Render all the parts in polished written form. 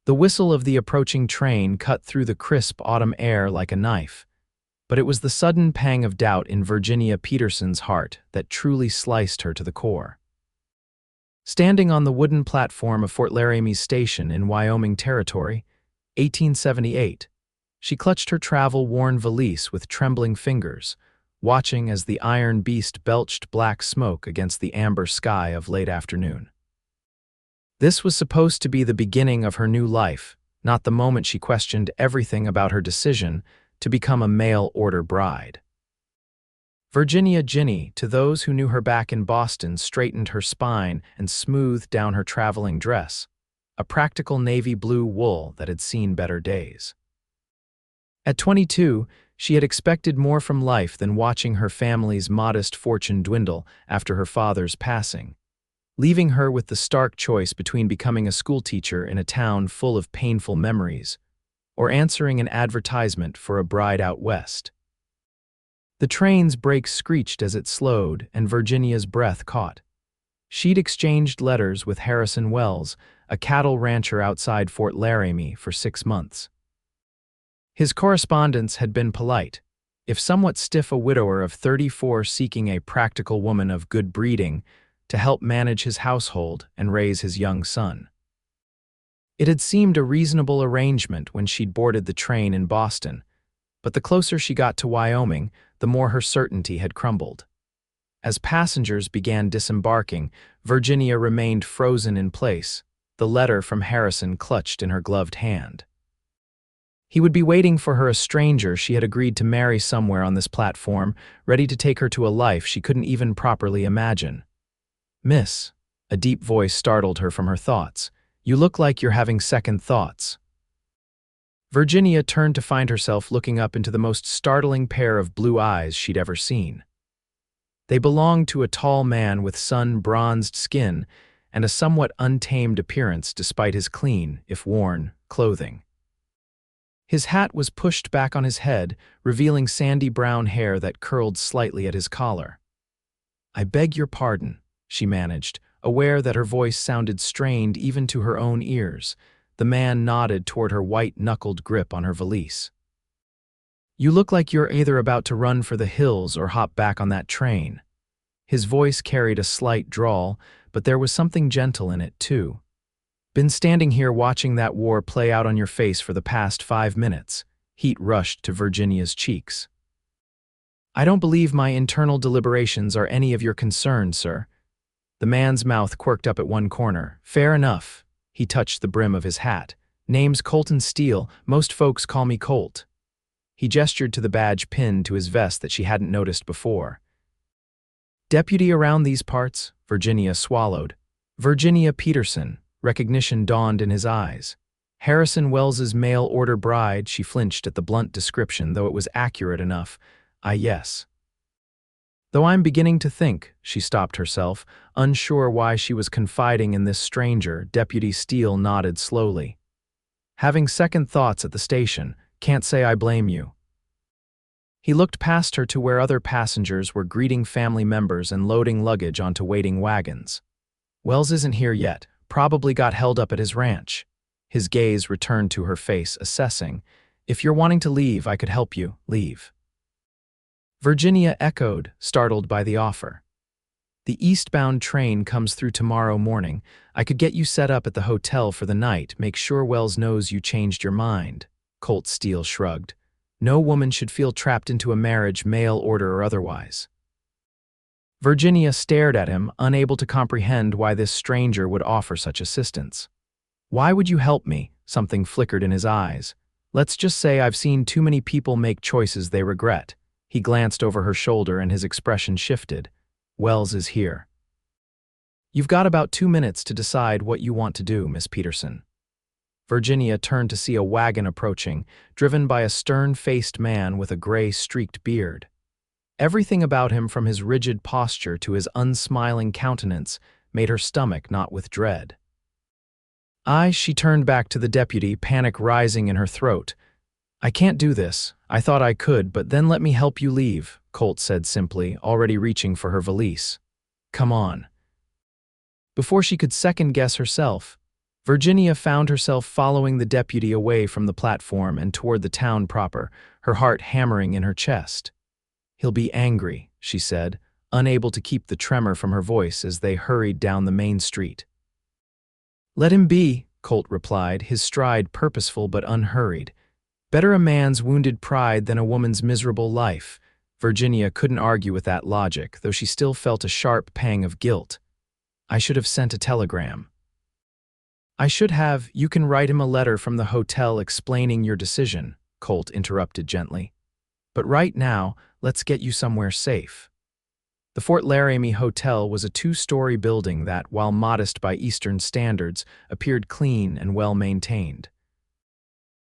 The whistle of the approaching train cut through the crisp autumn air like a knife, but it was the sudden pang of doubt in Virginia Peterson's heart that truly sliced her to the core. Standing on the wooden platform of Fort Laramie's station in Wyoming Territory, 1878, she clutched her travel-worn valise with trembling fingers, watching as the iron beast belched black smoke against the amber sky of late afternoon. This was supposed to be the beginning of her new life, not the moment she questioned everything about her decision to become a mail-order bride. Virginia Ginny, to those who knew her back in Boston, straightened her spine and smoothed down her traveling dress, a practical navy blue wool that had seen better days. At 22, she had expected more from life than watching her family's modest fortune dwindle after her father's passing, leaving her with the stark choice between becoming a schoolteacher in a town full of painful memories or answering an advertisement for a bride out west. The train's brakes screeched as it slowed, and Virginia's breath caught. She'd exchanged letters with Harrison Wells, a cattle rancher outside Fort Laramie, for 6 months. His correspondence had been polite, if somewhat stiff, a widower of 34 seeking a practical woman of good breeding to help manage his household and raise his young son. It had seemed a reasonable arrangement when she'd boarded the train in Boston, but the closer she got to Wyoming, the more her certainty had crumbled. As passengers began disembarking, Virginia remained frozen in place, the letter from Harrison clutched in her gloved hand. He would be waiting for her, a stranger she had agreed to marry somewhere on this platform, ready to take her to a life she couldn't even properly imagine. "Miss," a deep voice startled her from her thoughts, "you look like you're having second thoughts." Virginia turned to find herself looking up into the most startling pair of blue eyes she'd ever seen. They belonged to a tall man with sun-bronzed skin and a somewhat untamed appearance despite his clean, if worn, clothing. His hat was pushed back on his head, revealing sandy brown hair that curled slightly at his collar. "I beg your pardon," she managed, aware that her voice sounded strained even to her own ears. The man nodded toward her white-knuckled grip on her valise. "You look like you're either about to run for the hills or hop back on that train." His voice carried a slight drawl, but there was something gentle in it, too. "Been standing here watching that war play out on your face for the past 5 minutes." Heat rushed to Virginia's cheeks. "I don't believe my internal deliberations are any of your concern, sir." The man's mouth quirked up at one corner. "Fair enough." He touched the brim of his hat. "Name's Colt Steele. Most folks call me Colt." He gestured to the badge pinned to his vest that she hadn't noticed before. "Deputy around these parts?" Virginia swallowed. "Virginia Peterson." Recognition dawned in his eyes. "Harrison Wells's mail-order bride." She flinched at the blunt description, though it was accurate enough. Yes. "Though I'm beginning to think," she stopped herself, unsure why she was confiding in this stranger. Deputy Steele nodded slowly. "Having second thoughts at the station. Can't say I blame you." He looked past her to where other passengers were greeting family members and loading luggage onto waiting wagons. "Wells isn't here yet. Probably got held up at his ranch." His gaze returned to her face, assessing. "If you're wanting to leave, I could help you leave." Virginia echoed, startled by the offer. "The eastbound train comes through tomorrow morning. I could get you set up at the hotel for the night. Make sure Wells knows you changed your mind." Colt Steele shrugged. "No woman should feel trapped into a marriage, mail order or otherwise." Virginia stared at him, unable to comprehend why this stranger would offer such assistance. "Why would you help me?" Something flickered in his eyes. "Let's just say I've seen too many people make choices they regret." He glanced over her shoulder and his expression shifted. "Wells is here. You've got about 2 minutes to decide what you want to do, Miss Peterson." Virginia turned to see a wagon approaching, driven by a stern-faced man with a gray-streaked beard. Everything about him, from his rigid posture to his unsmiling countenance, made her stomach knot with dread. She turned back to the deputy, panic rising in her throat. "I can't do this. I thought I could, but then let me help you leave," Colt said simply, already reaching for her valise. "Come on." Before she could second-guess herself, Virginia found herself following the deputy away from the platform and toward the town proper, her heart hammering in her chest. "He'll be angry," she said, unable to keep the tremor from her voice as they hurried down the main street. "Let him be," Colt replied, his stride purposeful but unhurried. "Better a man's wounded pride than a woman's miserable life." Virginia couldn't argue with that logic, though she still felt a sharp pang of guilt. "I should have sent a telegram." "I should have. You can write him a letter from the hotel explaining your decision," Colt interrupted gently. "But right now, let's get you somewhere safe." The Fort Laramie Hotel was a two-story building that, while modest by Eastern standards, appeared clean and well-maintained.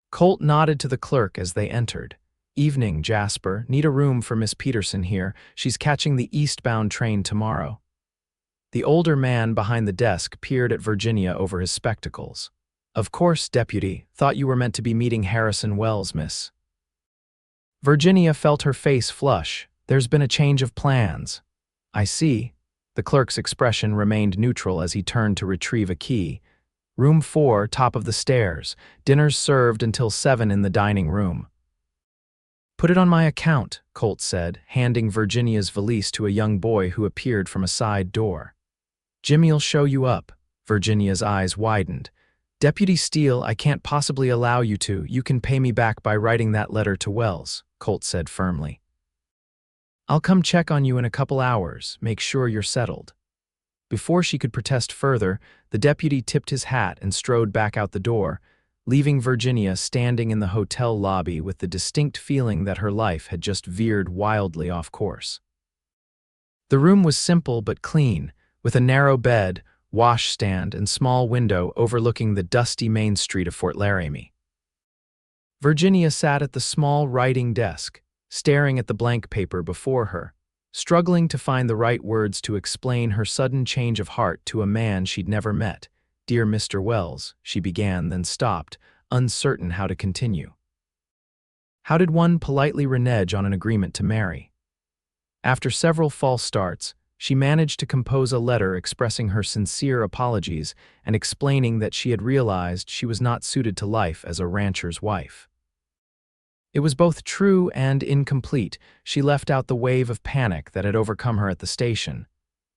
Colt nodded to the clerk as they entered. "Evening, Jasper. Need a room for Miss Peterson here. She's catching the eastbound train tomorrow." The older man behind the desk peered at Virginia over his spectacles. "Of course, Deputy. Thought you were meant to be meeting Harrison Wells, miss." Virginia felt her face flush. "There's been a change of plans." "I see." The clerk's expression remained neutral as he turned to retrieve a key. "Room 4, top of the stairs. Dinner's served until 7 in the dining room." "Put it on my account," Colt said, handing Virginia's valise to a young boy who appeared from a side door. "Jimmy'll show you up." Virginia's eyes widened. "Deputy Steele, I can't possibly allow you to. You can pay me back by writing that letter to Wells," Colt said firmly. "I'll come check on you in a couple hours. Make sure you're settled." Before she could protest further, the deputy tipped his hat and strode back out the door, leaving Virginia standing in the hotel lobby with the distinct feeling that her life had just veered wildly off course. The room was simple but clean, with a narrow bed, washstand, and small window overlooking the dusty main street of Fort Laramie. Virginia sat at the small writing desk, staring at the blank paper before her, struggling to find the right words to explain her sudden change of heart to a man she'd never met. "Dear Mr. Wells," she began, then stopped, uncertain how to continue. How did one politely renege on an agreement to marry? After several false starts, she managed to compose a letter expressing her sincere apologies and explaining that she had realized she was not suited to life as a rancher's wife. It was both true and incomplete. She left out the wave of panic that had overcome her at the station,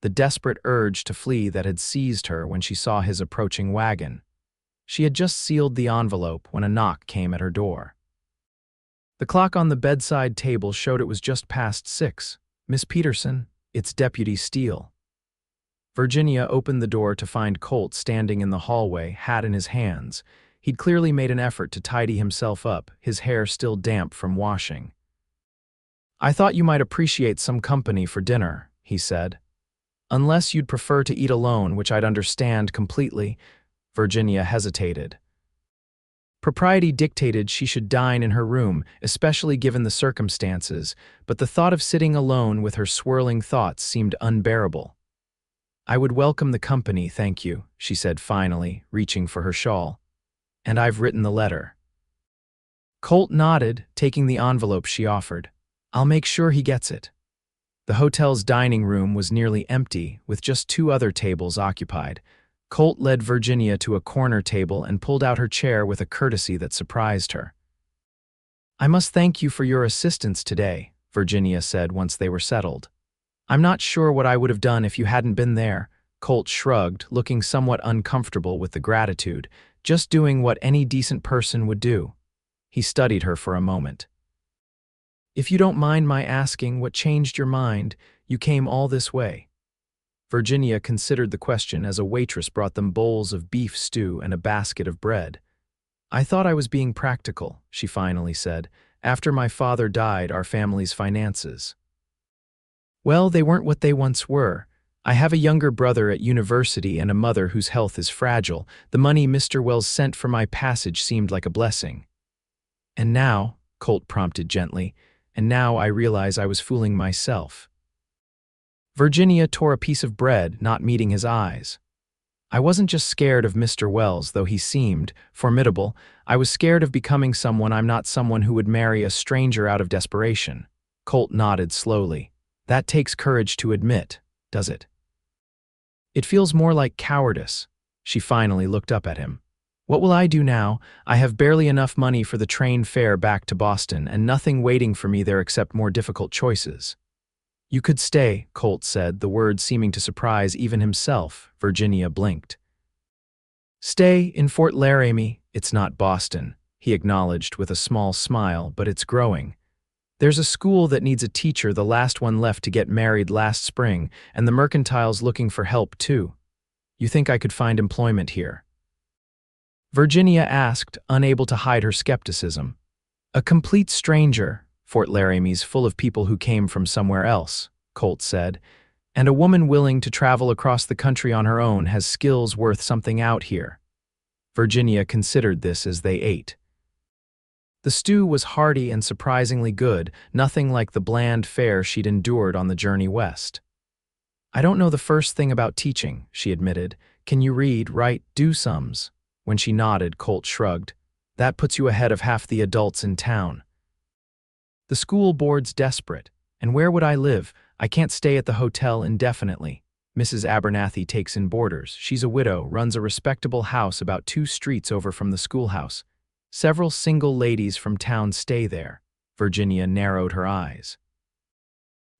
the desperate urge to flee that had seized her when she saw his approaching wagon. She had just sealed the envelope when a knock came at her door. The clock on the bedside table showed it was just past 6. "Miss Peterson, it's Deputy Steele." Virginia opened the door to find Colt standing in the hallway, hat in his hands. He'd clearly made an effort to tidy himself up, his hair still damp from washing. "I thought you might appreciate some company for dinner," he said. "Unless you'd prefer to eat alone, which I'd understand completely." Virginia hesitated. Propriety dictated she should dine in her room, especially given the circumstances, but the thought of sitting alone with her swirling thoughts seemed unbearable. "I would welcome the company, thank you," she said finally, reaching for her shawl. "And I've written the letter." Colt nodded, taking the envelope she offered. "I'll make sure he gets it." The hotel's dining room was nearly empty, with just 2 other tables occupied. Colt led Virginia to a corner table and pulled out her chair with a courtesy that surprised her. "I must thank you for your assistance today," Virginia said once they were settled. "I'm not sure what I would have done if you hadn't been there." Colt shrugged, looking somewhat uncomfortable with the gratitude, just doing what any decent person would do. He studied her for a moment. "If you don't mind my asking what changed your mind, you came all this way." Virginia considered the question as a waitress brought them bowls of beef stew and a basket of bread. "I thought I was being practical," she finally said. "After my father died, our family's finances. Well, they weren't what they once were. I have a younger brother at university and a mother whose health is fragile. The money Mr. Wells sent for my passage seemed like a blessing. And now," Colt prompted gently, "and now I realize I was fooling myself." Virginia tore a piece of bread, not meeting his eyes. "I wasn't just scared of Mr. Wells, though he seemed formidable. I was scared of becoming someone I'm not, someone who would marry a stranger out of desperation." Colt nodded slowly. "That takes courage to admit, does it?" "It feels more like cowardice." She finally looked up at him. What will I do now? I have barely enough money for the train fare back to Boston, and nothing waiting for me there except more difficult choices. You could stay, Colt said, the words seeming to surprise even himself. Virginia blinked. Stay in Fort Laramie. It's not Boston, he acknowledged with a small smile, but it's growing. There's a school that needs a teacher, the last one left to get married last spring, and the mercantile's looking for help too. You think I could find employment here? Virginia asked, unable to hide her skepticism. A complete stranger. Fort Laramie's full of people who came from somewhere else, Colt said, and a woman willing to travel across the country on her own has skills worth something out here. Virginia considered this as they ate. The stew was hearty and surprisingly good, nothing like the bland fare she'd endured on the journey west. I don't know the first thing about teaching, she admitted. Can you read, write, do sums? When she nodded, Colt shrugged. That puts you ahead of half the adults in town. The school board's desperate, and where would I live? I can't stay at the hotel indefinitely. Mrs. Abernathy takes in boarders. She's a widow, runs a respectable house about 2 streets over from the schoolhouse. Several single ladies from town stay there. Virginia narrowed her eyes.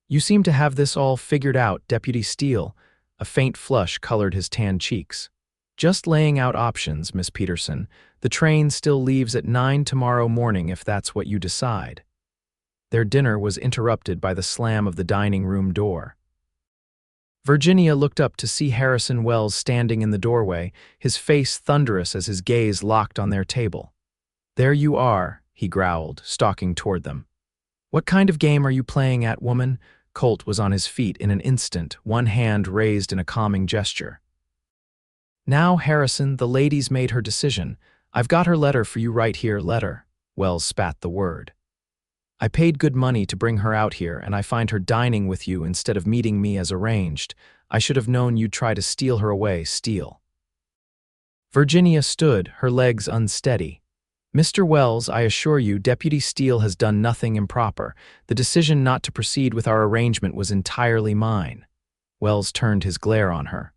You seem to have this all figured out, Deputy Steele. A faint flush colored his tan cheeks. Just laying out options, Miss Peterson. The train still leaves at 9 tomorrow morning if that's what you decide. Their dinner was interrupted by the slam of the dining room door. Virginia looked up to see Harrison Wells standing in the doorway, his face thunderous as his gaze locked on their table. There you are, he growled, stalking toward them. What kind of game are you playing at, woman? Colt was on his feet in an instant, one hand raised in a calming gesture. Now, Harrison, the lady's made her decision. I've got her letter for you right here, letter. Wells spat the word. I paid good money to bring her out here, and I find her dining with you instead of meeting me as arranged. I should have known you'd try to steal her away, Steele. Virginia stood, her legs unsteady. Mr. Wells, I assure you, Deputy Steele has done nothing improper. The decision not to proceed with our arrangement was entirely mine. Wells turned his glare on her.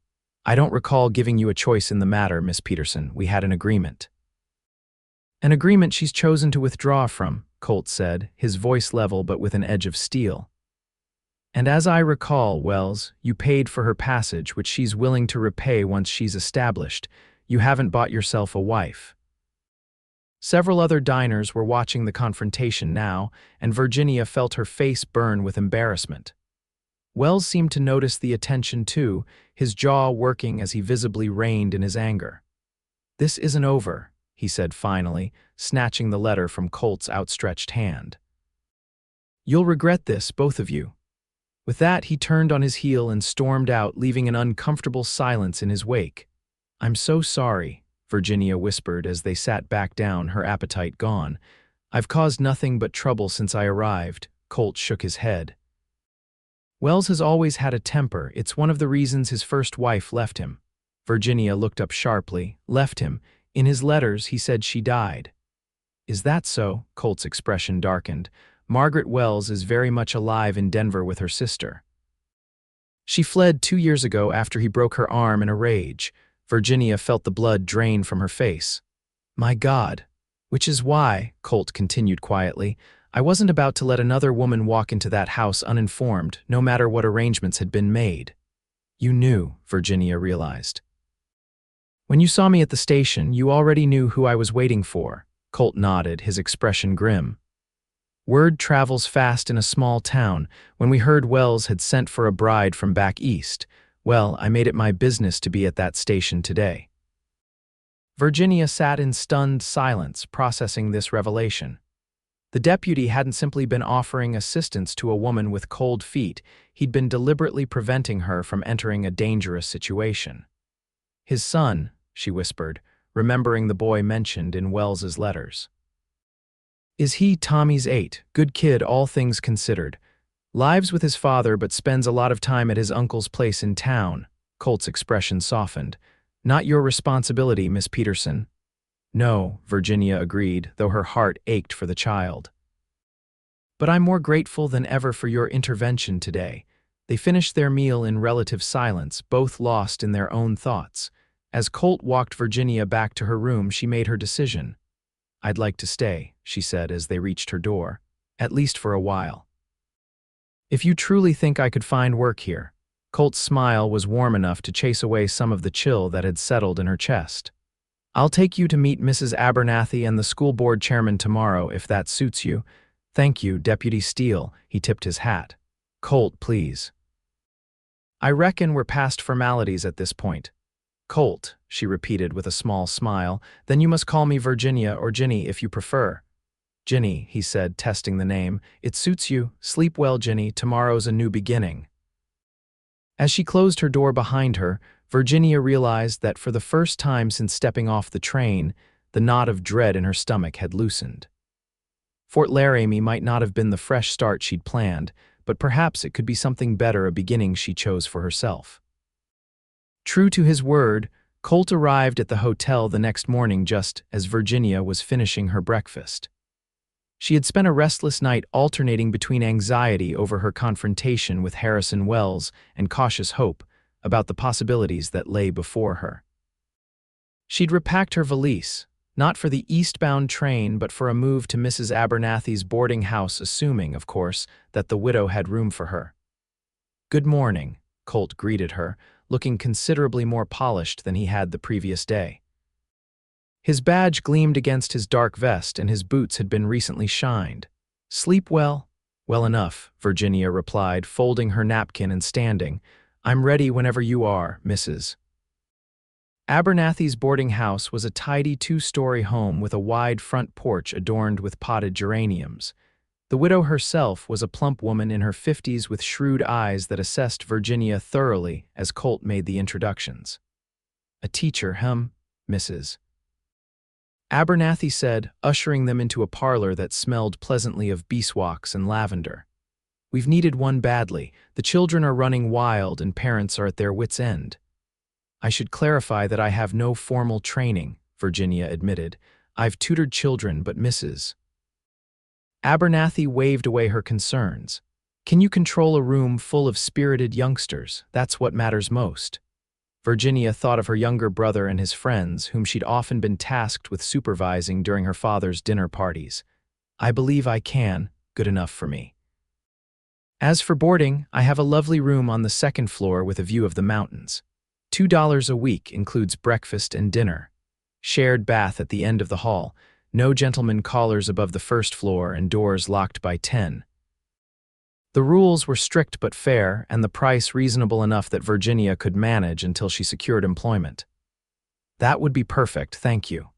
I don't recall giving you a choice in the matter, Miss Peterson. We had an agreement. An agreement she's chosen to withdraw from, Colt said, his voice level but with an edge of steel. And as I recall, Wells, you paid for her passage, which she's willing to repay once she's established. You haven't bought yourself a wife. Several other diners were watching the confrontation now, and Virginia felt her face burn with embarrassment. Wells seemed to notice the attention too, his jaw working as he visibly reined in his anger. This isn't over, he said finally, snatching the letter from Colt's outstretched hand. You'll regret this, both of you. With that, he turned on his heel and stormed out, leaving an uncomfortable silence in his wake. I'm so sorry, Virginia whispered as they sat back down, her appetite gone. I've caused nothing but trouble since I arrived. Colt shook his head. Wells has always had a temper. It's one of the reasons his first wife left him. Virginia looked up sharply. Left him. In his letters, he said she died. Is that so? Colt's expression darkened. Margaret Wells is very much alive in Denver with her sister. She fled 2 years ago after he broke her arm in a rage. Virginia felt the blood drain from her face. My God. Which is why, Colt continued quietly, I wasn't about to let another woman walk into that house uninformed, no matter what arrangements had been made. You knew, Virginia realized. When you saw me at the station, you already knew who I was waiting for. Colt nodded, his expression grim. Word travels fast in a small town. When we heard Wells had sent for a bride from back east, well, I made it my business to be at that station today. Virginia sat in stunned silence, processing this revelation. The deputy hadn't simply been offering assistance to a woman with cold feet, he'd been deliberately preventing her from entering a dangerous situation. His son, she whispered, remembering the boy mentioned in Wells's letters. Is he Tommy's 8, good kid all things considered. Lives with his father but spends a lot of time at his uncle's place in town. Colt's expression softened. Not your responsibility, Miss Peterson. No, Virginia agreed, though her heart ached for the child. But I'm more grateful than ever for your intervention today. They finished their meal in relative silence, both lost in their own thoughts. As Colt walked Virginia back to her room, she made her decision. "I'd like to stay," she said as they reached her door, "at least for a while. If you truly think I could find work here." Colt's smile was warm enough to chase away some of the chill that had settled in her chest. "I'll take you to meet Mrs. Abernathy and the school board chairman tomorrow, if that suits you." "Thank you, Deputy Steele." He tipped his hat. "Colt, please." "I reckon we're past formalities at this point." "Colt," she repeated with a small smile. "Then you must call me Virginia or Ginny if you prefer." "Ginny," he said, testing the name. "It suits you. Sleep well, Ginny. Tomorrow's a new beginning." As she closed her door behind her, Virginia realized that for the first time since stepping off the train, the knot of dread in her stomach had loosened. Fort Laramie might not have been the fresh start she'd planned, but perhaps it could be something better, a beginning she chose for herself. True to his word, Colt arrived at the hotel the next morning just as Virginia was finishing her breakfast. She had spent a restless night alternating between anxiety over her confrontation with Harrison Wells and cautious hope about the possibilities that lay before her. She'd repacked her valise, not for the eastbound train but for a move to Mrs. Abernathy's boarding house, assuming, of course, that the widow had room for her. "Good morning," Colt greeted her, looking considerably more polished than he had the previous day. His badge gleamed against his dark vest and his boots had been recently shined. "Sleep well?" "Well enough," Virginia replied, folding her napkin and standing. "I'm ready whenever you are, Mrs." Abernathy's boarding house was a tidy two-story home with a wide front porch adorned with potted geraniums. The widow herself was a plump woman in her 50s with shrewd eyes that assessed Virginia thoroughly as Colt made the introductions. "A teacher, Mrs. Abernathy said, ushering them into a parlor that smelled pleasantly of beeswax and lavender. "We've needed one badly. The children are running wild and parents are at their wits' end." "I should clarify that I have no formal training," Virginia admitted. "I've tutored children, but Mrs. Abernathy waved away her concerns. "Can you control a room full of spirited youngsters? That's what matters most." Virginia thought of her younger brother and his friends, whom she'd often been tasked with supervising during her father's dinner parties. "I believe I can. Good enough for me. As for boarding, I have a lovely room on the second floor with a view of the mountains. $2 a week includes breakfast and dinner. Shared bath at the end of the hall. No gentlemen callers above the first floor and doors locked by 10. The rules were strict but fair, and the price reasonable enough that Virginia could manage until she secured employment. "That would be perfect, thank you."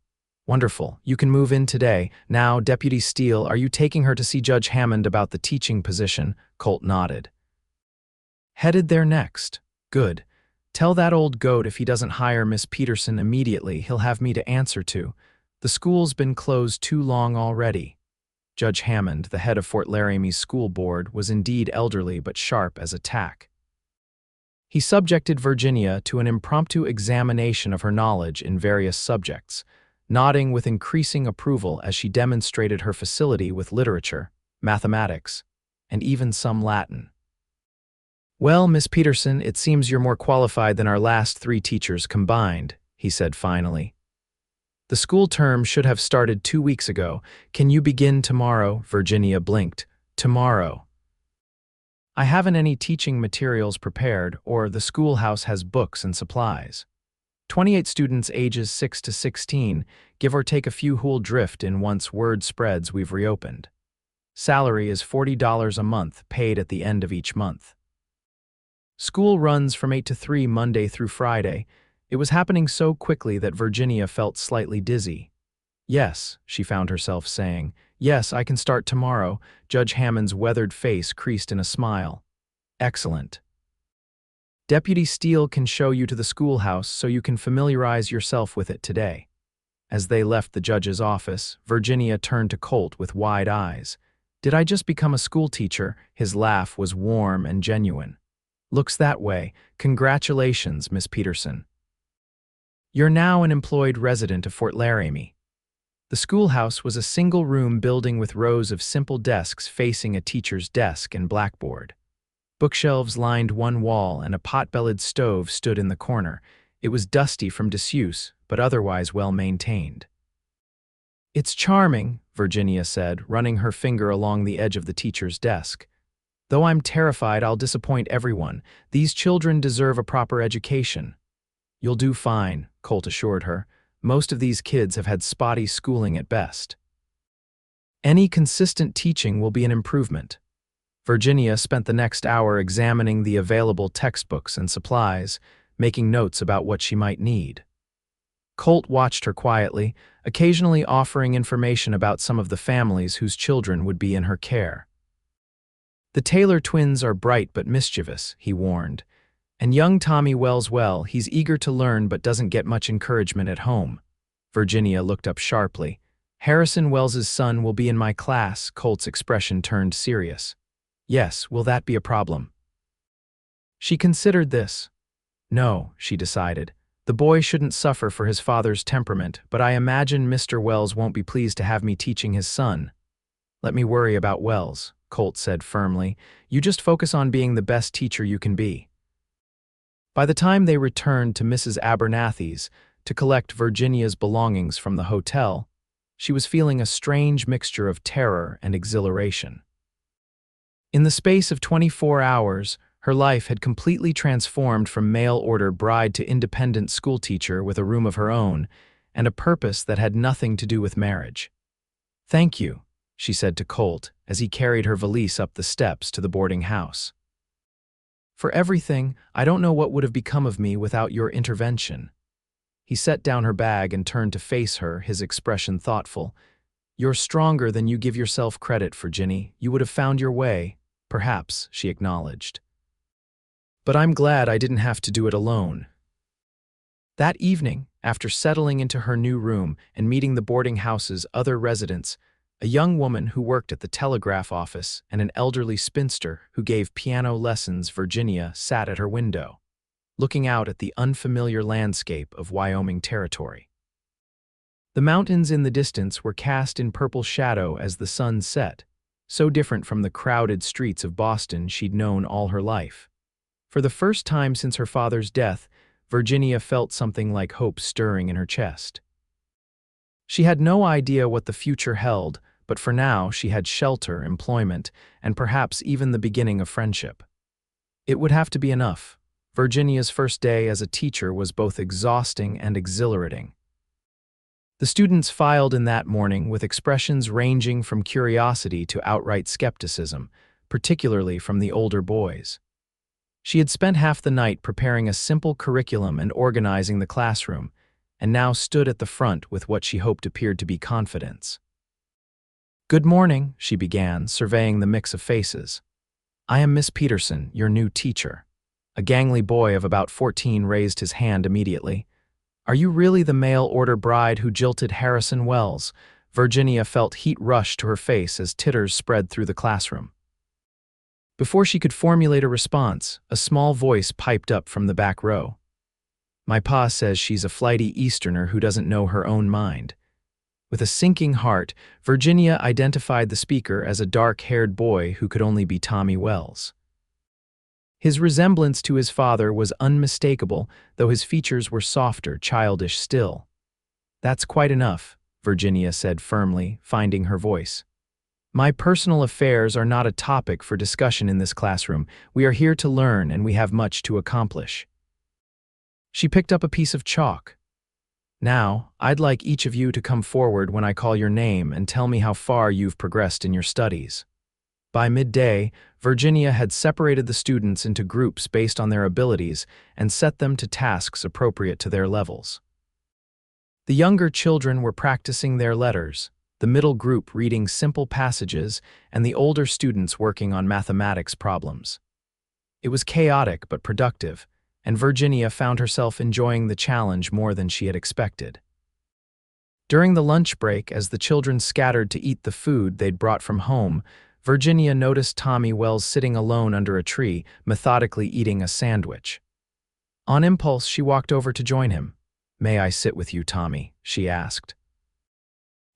"Wonderful. You can move in today. Now, Deputy Steele, are you taking her to see Judge Hammond about the teaching position?" Colt nodded. "Headed there next. Good. Tell that old goat if he doesn't hire Miss Peterson immediately, he'll have me to answer to. The school's been closed too long already." Judge Hammond, the head of Fort Laramie's school board, was indeed elderly but sharp as a tack. He subjected Virginia to an impromptu examination of her knowledge in various subjects, nodding with increasing approval as she demonstrated her facility with literature, mathematics, and even some Latin. "Well, Miss Peterson, it seems you're more qualified than our last 3 teachers combined," he said finally. "The school term should have started 2 weeks ago. Can you begin tomorrow?" Virginia blinked. "Tomorrow." "I haven't any teaching materials prepared, or the schoolhouse has books and supplies. 28 students ages 6 to 16, give or take a few who'll drift in once word spreads we've reopened. Salary is $40 a month, paid at the end of each month. School runs from 8 to 3 Monday through Friday." It was happening so quickly that Virginia felt slightly dizzy. "Yes," she found herself saying. "Yes, I can start tomorrow." Judge Hammond's weathered face creased in a smile. "Excellent. Deputy Steele can show you to the schoolhouse so you can familiarize yourself with it today." As they left the judge's office, Virginia turned to Colt with wide eyes. "Did I just become a school teacher?" His laugh was warm and genuine. "Looks that way. Congratulations, Miss Peterson. You're now an employed resident of Fort Laramie." The schoolhouse was a single-room building with rows of simple desks facing a teacher's desk and blackboard. Bookshelves lined one wall and a pot-bellied stove stood in the corner. It was dusty from disuse, but otherwise well maintained. "It's charming," Virginia said, running her finger along the edge of the teacher's desk. "Though I'm terrified I'll disappoint everyone. These children deserve a proper education." "You'll do fine," Colt assured her. "Most of these kids have had spotty schooling at best. Any consistent teaching will be an improvement." Virginia spent the next hour examining the available textbooks and supplies, making notes about what she might need. Colt watched her quietly, occasionally offering information about some of the families whose children would be in her care. "The Taylor twins are bright but mischievous," he warned. "And young Tommy Wells, well, he's eager to learn but doesn't get much encouragement at home." Virginia looked up sharply. "Harrison Wells's son will be in my class." Colt's expression turned serious. "Yes, will that be a problem?" She considered this. No, she decided. The boy shouldn't suffer for his father's temperament, but I imagine Mr. Wells won't be pleased to have me teaching his son. "Let me worry about Wells," Colt said firmly. "You just focus on being the best teacher you can be." By the time they returned to Mrs. Abernathy's to collect Virginia's belongings from the hotel, she was feeling a strange mixture of terror and exhilaration. In the space of 24 hours, her life had completely transformed from mail-order bride to independent schoolteacher with a room of her own and a purpose that had nothing to do with marriage. "Thank you," she said to Colt as he carried her valise up the steps to the boarding house. "For everything. I don't know what would have become of me without your intervention." He set down her bag and turned to face her, his expression thoughtful. "You're stronger than you give yourself credit for, Ginny. You would have found your way." "Perhaps," she acknowledged. "But I'm glad I didn't have to do it alone." That evening, after settling into her new room and meeting the boarding house's other residents, a young woman who worked at the telegraph office and an elderly spinster who gave piano lessons, Virginia sat at her window, looking out at the unfamiliar landscape of Wyoming Territory. The mountains in the distance were cast in purple shadow as the sun set, so different from the crowded streets of Boston she'd known all her life. For the first time since her father's death, Virginia felt something like hope stirring in her chest. She had no idea what the future held, but for now she had shelter, employment, and perhaps even the beginning of friendship. It would have to be enough. Virginia's first day as a teacher was both exhausting and exhilarating. The students filed in that morning with expressions ranging from curiosity to outright skepticism, particularly from the older boys. She had spent half the night preparing a simple curriculum and organizing the classroom, and now stood at the front with what she hoped appeared to be confidence. "Good morning," she began, surveying the mix of faces. "I am Miss Peterson, your new teacher." A gangly boy of about 14 raised his hand immediately. "Are you really the mail-order bride who jilted Harrison Wells?" Virginia felt heat rush to her face as titters spread through the classroom. Before she could formulate a response, a small voice piped up from the back row. "My pa says she's a flighty Easterner who doesn't know her own mind." With a sinking heart, Virginia identified the speaker as a dark-haired boy who could only be Tommy Wells. His resemblance to his father was unmistakable, though his features were softer, childish still. "That's quite enough," Virginia said firmly, finding her voice. "My personal affairs are not a topic for discussion in this classroom. We are here to learn, and we have much to accomplish." She picked up a piece of chalk. "Now, I'd like each of you to come forward when I call your name and tell me how far you've progressed in your studies." By midday, Virginia had separated the students into groups based on their abilities and set them to tasks appropriate to their levels. The younger children were practicing their letters, the middle group reading simple passages, and the older students working on mathematics problems. It was chaotic but productive, and Virginia found herself enjoying the challenge more than she had expected. During the lunch break, as the children scattered to eat the food they'd brought from home, Virginia noticed Tommy Wells sitting alone under a tree, methodically eating a sandwich. On impulse, she walked over to join him. "May I sit with you, Tommy?" she asked.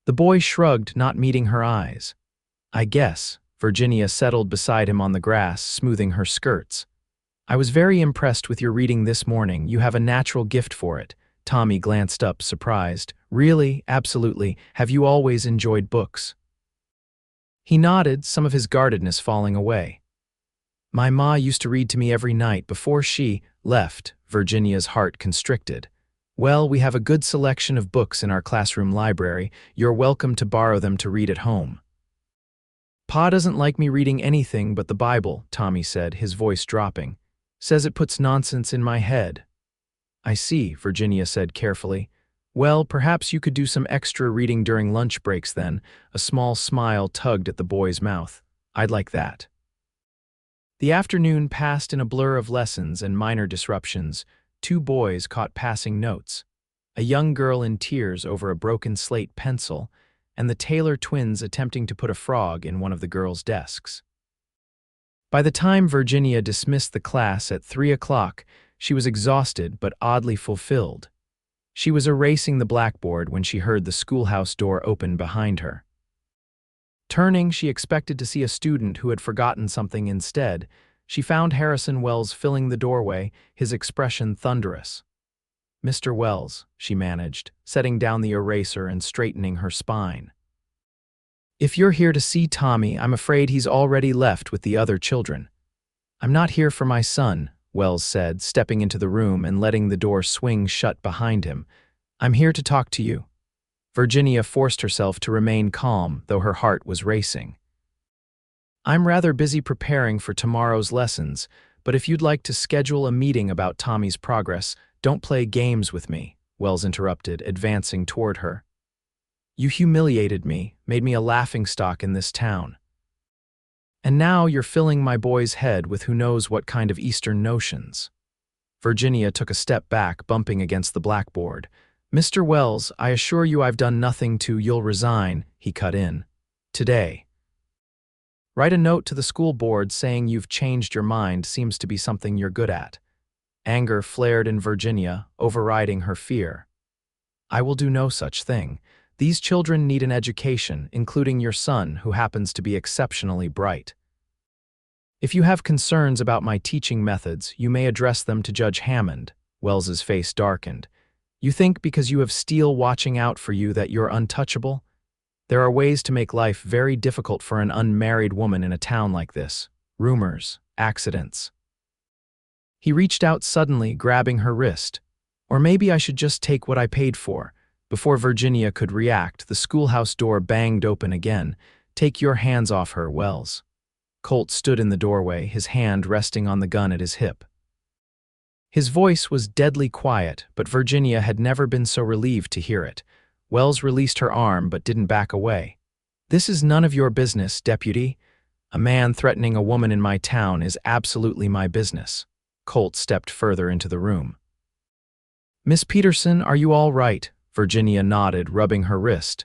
The boy shrugged, not meeting her eyes. "I guess." Virginia settled beside him on the grass, smoothing her skirts. I was very impressed with your reading this morning. You have a natural gift for it. Tommy glanced up, surprised. Really? Absolutely. Have you always enjoyed books? He nodded, some of his guardedness falling away. My ma used to read to me every night before she left. Virginia's heart constricted. Well, we have a good selection of books in our classroom library. You're welcome to borrow them to read at home. Pa doesn't like me reading anything but the Bible, Tommy said, his voice dropping. Says it puts nonsense in my head. I see, Virginia said carefully. Well, perhaps you could do some extra reading during lunch breaks then. A small smile tugged at the boy's mouth. I'd like that. The afternoon passed in a blur of lessons and minor disruptions. Two boys caught passing notes. A young girl in tears over a broken slate pencil, and the Taylor twins attempting to put a frog in one of the girls' desks. By the time Virginia dismissed the class at 3 o'clock, she was exhausted but oddly fulfilled. She was erasing the blackboard when she heard the schoolhouse door open behind her. Turning, she expected to see a student who had forgotten something instead. She found Harrison Wells filling the doorway, his expression thunderous. Mr. Wells, she managed, setting down the eraser and straightening her spine. If you're here to see Tommy, I'm afraid he's already left with the other children. I'm not here for my son, Wells said, stepping into the room and letting the door swing shut behind him. I'm here to talk to you. Virginia forced herself to remain calm, though her heart was racing. I'm rather busy preparing for tomorrow's lessons, but if you'd like to schedule a meeting about Tommy's progress, don't play games with me, Wells interrupted, advancing toward her. You humiliated me, made me a laughingstock in this town. And now you're filling my boy's head with who knows what kind of Eastern notions. Virginia took a step back, bumping against the blackboard. Mr. Wells, I assure you I've done nothing to you'll resign, he cut in. Today. Write a note to the school board saying you've changed your mind seems to be something you're good at. Anger flared in Virginia, overriding her fear. I will do no such thing. These children need an education, including your son, who happens to be exceptionally bright. If you have concerns about my teaching methods, you may address them to Judge Hammond. Wells's face darkened. You think because you have Steele watching out for you that you're untouchable? There are ways to make life very difficult for an unmarried woman in a town like this. Rumors, accidents. He reached out suddenly, grabbing her wrist. Or maybe I should just take what I paid for. Before Virginia could react, the schoolhouse door banged open again. Take your hands off her, Wells. Colt stood in the doorway, his hand resting on the gun at his hip. His voice was deadly quiet, but Virginia had never been so relieved to hear it. Wells released her arm but didn't back away. This is none of your business, Deputy. A man threatening a woman in my town is absolutely my business. Colt stepped further into the room. Miss Peterson, are you all right? Virginia nodded, rubbing her wrist.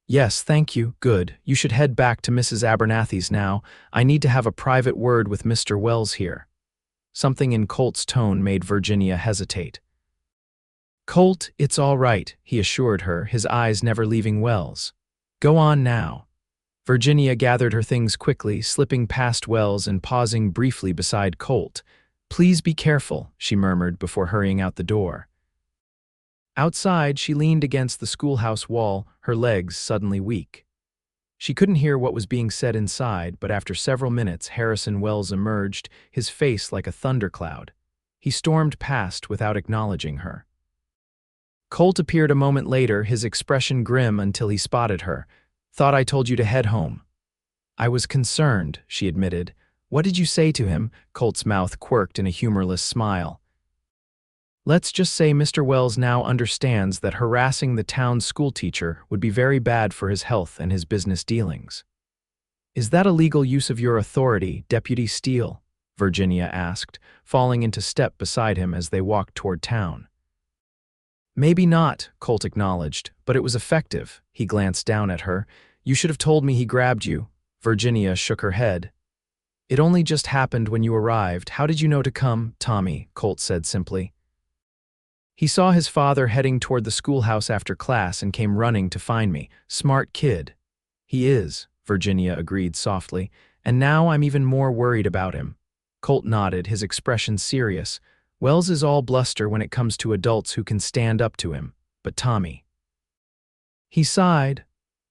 Yes, thank you. Good. You should head back to Mrs. Abernathy's now. I need to have a private word with Mr. Wells here. Something in Colt's tone made Virginia hesitate. Colt, it's all right, he assured her, his eyes never leaving Wells. Go on now. Virginia gathered her things quickly, slipping past Wells and pausing briefly beside Colt. Please be careful, she murmured before hurrying out the door. Outside, she leaned against the schoolhouse wall, her legs suddenly weak. She couldn't hear what was being said inside, but after several minutes, Harrison Wells emerged, his face like a thundercloud. He stormed past without acknowledging her. Colt appeared a moment later, his expression grim until he spotted her. Thought I told you to head home. I was concerned, she admitted. What did you say to him? Colt's mouth quirked in a humorless smile. Let's just say Mr. Wells now understands that harassing the town's schoolteacher would be very bad for his health and his business dealings. Is that a legal use of your authority, Deputy Steele? Virginia asked, falling into step beside him as they walked toward town. Maybe not, Colt acknowledged, but it was effective. He glanced down at her. You should have told me he grabbed you. Virginia shook her head. It only just happened when you arrived. How did you know to come, Tommy? Colt said simply. He saw his father heading toward the schoolhouse after class and came running to find me. Smart kid. He is, Virginia agreed softly, and now I'm even more worried about him. Colt nodded, his expression serious. Wells is all bluster when it comes to adults who can stand up to him, but Tommy. He sighed.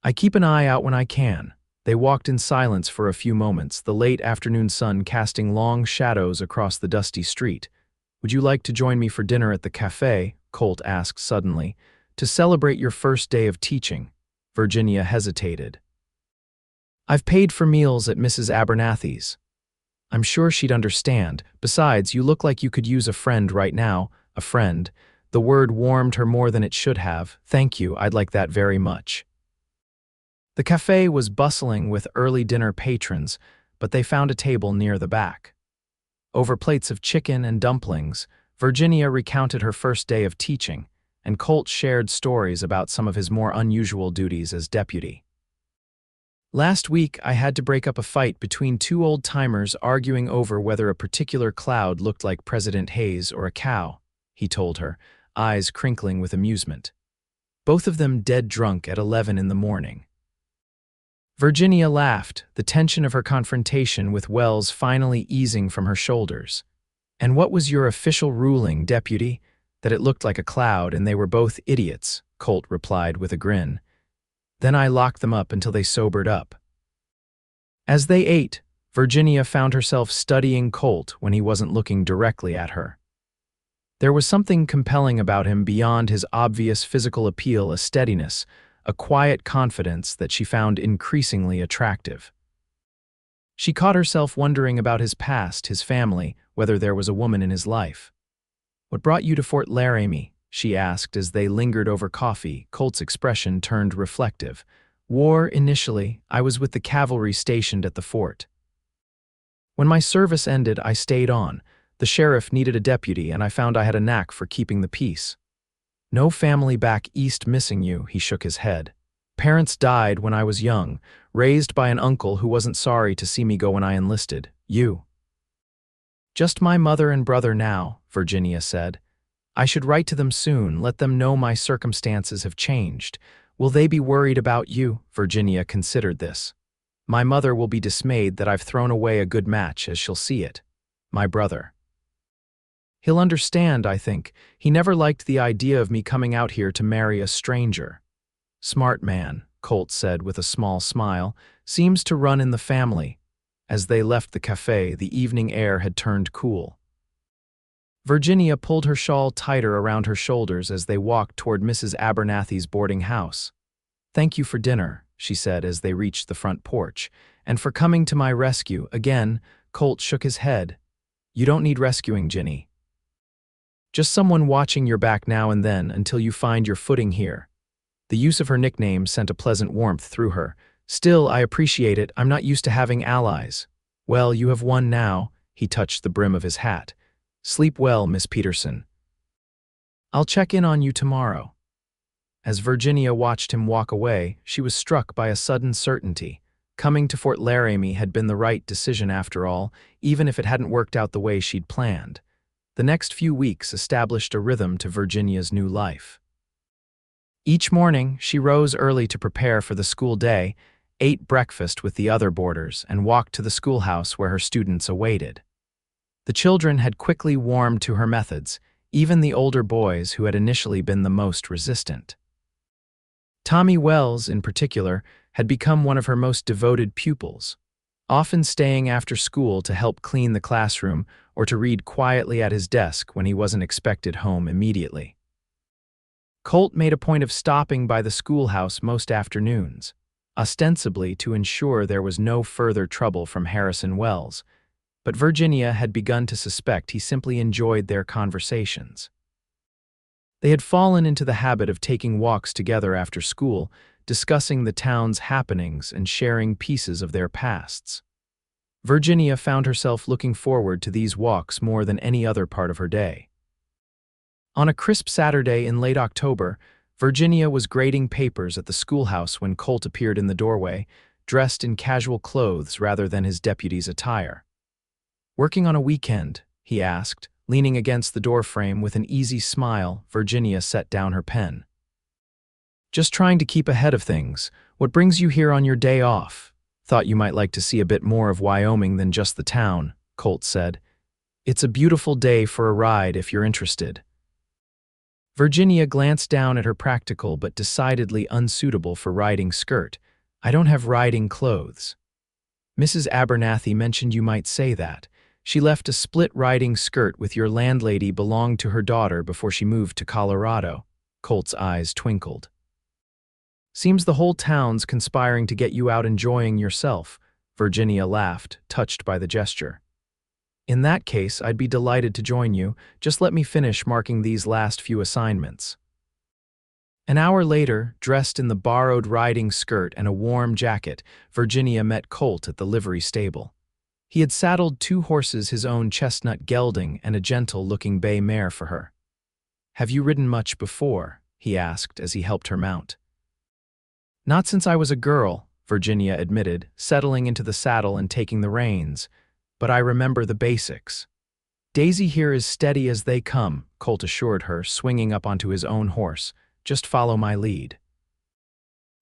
I keep an eye out when I can. They walked in silence for a few moments, the late afternoon sun casting long shadows across the dusty street. Would you like to join me for dinner at the cafe? Colt asked suddenly. To celebrate your first day of teaching. Virginia hesitated. I've paid for meals at Mrs. Abernathy's. I'm sure she'd understand. Besides, you look like you could use a friend right now. A friend. The word warmed her more than it should have. Thank you, I'd like that very much. The cafe was bustling with early dinner patrons, but they found a table near the back. Over plates of chicken and dumplings, Virginia recounted her first day of teaching, and Colt shared stories about some of his more unusual duties as deputy. Last week, I had to break up a fight between two old-timers arguing over whether a particular cloud looked like President Hayes or a cow, he told her, eyes crinkling with amusement. Both of them dead drunk at 11 in the morning. Virginia laughed, the tension of her confrontation with Wells finally easing from her shoulders. And what was your official ruling, deputy? That it looked like a cloud and they were both idiots, Colt replied with a grin. Then I locked them up until they sobered up. As they ate, Virginia found herself studying Colt when he wasn't looking directly at her. There was something compelling about him beyond his obvious physical appeal, a steadiness, a quiet confidence that she found increasingly attractive. She caught herself wondering about his past, his family, whether there was a woman in his life. What brought you to Fort Laramie? She asked as they lingered over coffee. Colt's expression turned reflective. War, initially. I was with the cavalry stationed at the fort. When my service ended, I stayed on. The sheriff needed a deputy, and I found I had a knack for keeping the peace. No family back east missing you, he shook his head. Parents died when I was young, raised by an uncle who wasn't sorry to see me go when I enlisted. You. Just my mother and brother now, Virginia said. I should write to them soon, let them know my circumstances have changed. Will they be worried about you? Virginia considered this. My mother will be dismayed that I've thrown away a good match as she'll see it. My brother. He'll understand, I think. He never liked the idea of me coming out here to marry a stranger. Smart man, Colt said with a small smile, seems to run in the family. As they left the cafe, the evening air had turned cool. Virginia pulled her shawl tighter around her shoulders as they walked toward Mrs. Abernathy's boarding house. Thank you for dinner, she said as they reached the front porch, and for coming to my rescue. Again, Colt shook his head. You don't need rescuing, Ginny. Just someone watching your back now and then until you find your footing here. The use of her nickname sent a pleasant warmth through her. Still, I appreciate it. I'm not used to having allies. Well, you have one now, he touched the brim of his hat. Sleep well, Miss Peterson. I'll check in on you tomorrow. As Virginia watched him walk away, she was struck by a sudden certainty. Coming to Fort Laramie had been the right decision after all, even if it hadn't worked out the way she'd planned. The next few weeks established a rhythm to Virginia's new life. Each morning, she rose early to prepare for the school day, ate breakfast with the other boarders, and walked to the schoolhouse where her students awaited. The children had quickly warmed to her methods, even the older boys who had initially been the most resistant. Tommy Wells, in particular, had become one of her most devoted pupils, often staying after school to help clean the classroom or to read quietly at his desk when he wasn't expected home immediately. Colt made a point of stopping by the schoolhouse most afternoons, ostensibly to ensure there was no further trouble from Harrison Wells, but Virginia had begun to suspect he simply enjoyed their conversations. They had fallen into the habit of taking walks together after school, discussing the town's happenings and sharing pieces of their pasts. Virginia found herself looking forward to these walks more than any other part of her day. On a crisp Saturday in late October, Virginia was grading papers at the schoolhouse when Colt appeared in the doorway, dressed in casual clothes rather than his deputy's attire. Working on a weekend? He asked, leaning against the doorframe with an easy smile. Virginia set down her pen. Just trying to keep ahead of things. What brings you here on your day off? Thought you might like to see a bit more of Wyoming than just the town, Colt said. "It's a beautiful day for a ride if you're interested." Virginia glanced down at her practical but decidedly unsuitable for riding skirt. "I don't have riding clothes." "Mrs. Abernathy mentioned you might say that. She left a split riding skirt with your landlady belonged to her daughter before she moved to Colorado." Colt's eyes twinkled. "Seems the whole town's conspiring to get you out enjoying yourself," Virginia laughed, touched by the gesture. "In that case, I'd be delighted to join you. Just let me finish marking these last few assignments." An hour later, dressed in the borrowed riding skirt and a warm jacket, Virginia met Colt at the livery stable. He had saddled 2 horses, his own chestnut gelding and a gentle-looking bay mare for her. "Have you ridden much before?" he asked as he helped her mount. "Not since I was a girl," Virginia admitted, settling into the saddle and taking the reins. "But I remember the basics." "Daisy here is steady as they come," Colt assured her, swinging up onto his own horse. "Just follow my lead."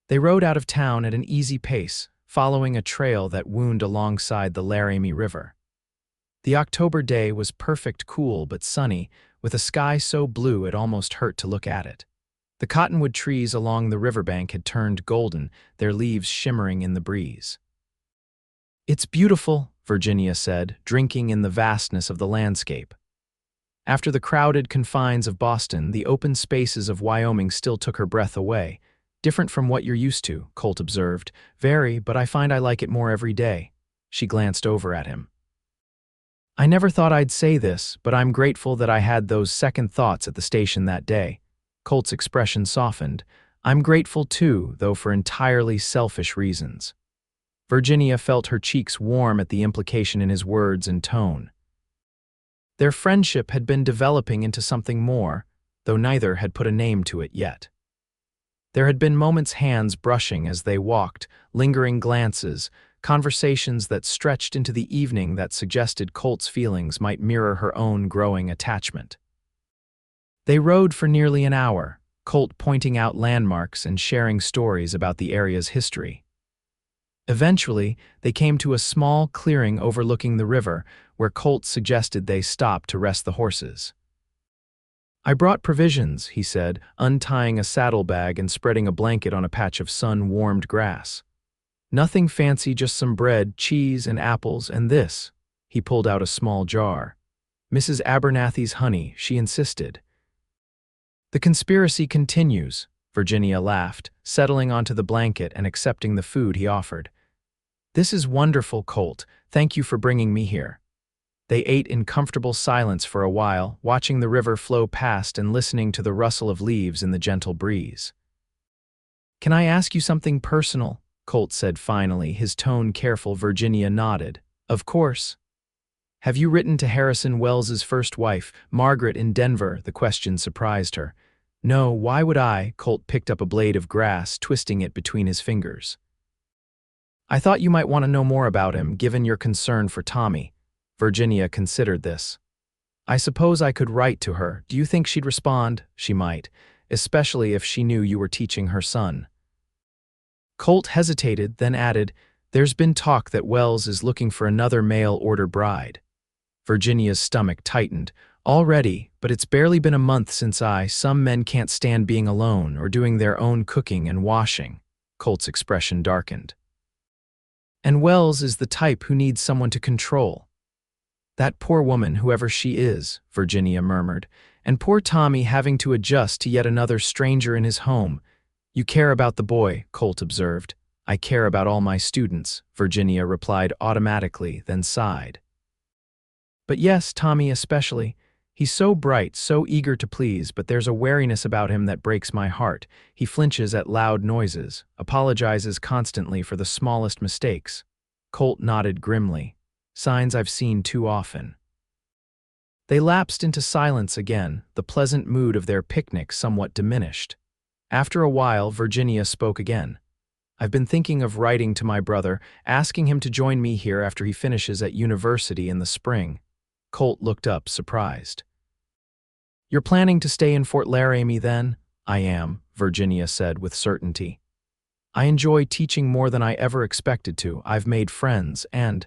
They rode out of town at an easy pace, following a trail that wound alongside the Laramie River. The October day was perfect, cool but sunny, with a sky so blue it almost hurt to look at it. The cottonwood trees along the riverbank had turned golden, their leaves shimmering in the breeze. "It's beautiful," Virginia said, drinking in the vastness of the landscape. After the crowded confines of Boston, the open spaces of Wyoming still took her breath away. "Different from what you're used to," Colt observed. "Very, but I find I like it more every day." She glanced over at him. "I never thought I'd say this, but I'm grateful that I had those second thoughts at the station that day." Colt's expression softened. "I'm grateful too, though for entirely selfish reasons." Virginia felt her cheeks warm at the implication in his words and tone. Their friendship had been developing into something more, though neither had put a name to it yet. There had been moments hands brushing as they walked, lingering glances, conversations that stretched into the evening that suggested Colt's feelings might mirror her own growing attachment. They rode for nearly an hour, Colt pointing out landmarks and sharing stories about the area's history. Eventually, they came to a small clearing overlooking the river, where Colt suggested they stop to rest the horses. "I brought provisions," he said, untying a saddlebag and spreading a blanket on a patch of sun-warmed grass. "Nothing fancy, just some bread, cheese, and apples, and this." He pulled out a small jar. "Mrs. Abernathy's honey," she insisted. "The conspiracy continues," Virginia laughed, settling onto the blanket and accepting the food he offered. "This is wonderful, Colt. Thank you for bringing me here." They ate in comfortable silence for a while, watching the river flow past and listening to the rustle of leaves in the gentle breeze. "Can I ask you something personal?" Colt said finally, his tone careful. Virginia nodded. "Of course." "Have you written to Harrison Wells's first wife, Margaret, in Denver?" The question surprised her. "No, why would I?" Colt picked up a blade of grass, twisting it between his fingers. "I thought you might want to know more about him, given your concern for Tommy." Virginia considered this. "I suppose I could write to her. Do you think she'd respond?" "She might, especially if she knew you were teaching her son." Colt hesitated, then added, "There's been talk that Wells is looking for another mail-order bride." Virginia's stomach tightened. "Already, but it's barely been a month since some men can't stand being alone or doing their own cooking and washing." Colt's expression darkened. "And Wells is the type who needs someone to control." "That poor woman, whoever she is," Virginia murmured, "and poor Tommy having to adjust to yet another stranger in his home." "You care about the boy," Colt observed. "I care about all my students," Virginia replied automatically, then sighed. "But yes, Tommy especially. He's so bright, so eager to please, but there's a wariness about him that breaks my heart. He flinches at loud noises, apologizes constantly for the smallest mistakes." Colt nodded grimly. "Signs I've seen too often." They lapsed into silence again, the pleasant mood of their picnic somewhat diminished. After a while, Virginia spoke again. "I've been thinking of writing to my brother, asking him to join me here after he finishes at university in the spring." Colt looked up, surprised. "You're planning to stay in Fort Laramie then?" "I am," Virginia said with certainty. "I enjoy teaching more than I ever expected to. I've made friends, and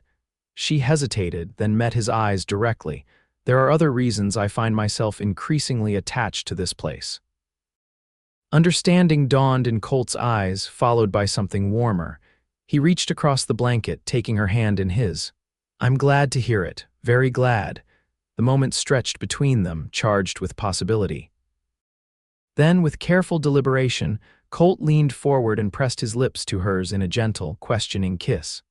She hesitated, then met his eyes directly. There are other reasons I find myself increasingly attached to this place. Understanding dawned in Colt's eyes, followed by something warmer. He reached across the blanket, taking her hand in his. I'm glad to hear it, very glad. The moment stretched between them, charged with possibility. Then, with careful deliberation, Colt leaned forward and pressed his lips to hers in a gentle, questioning kiss.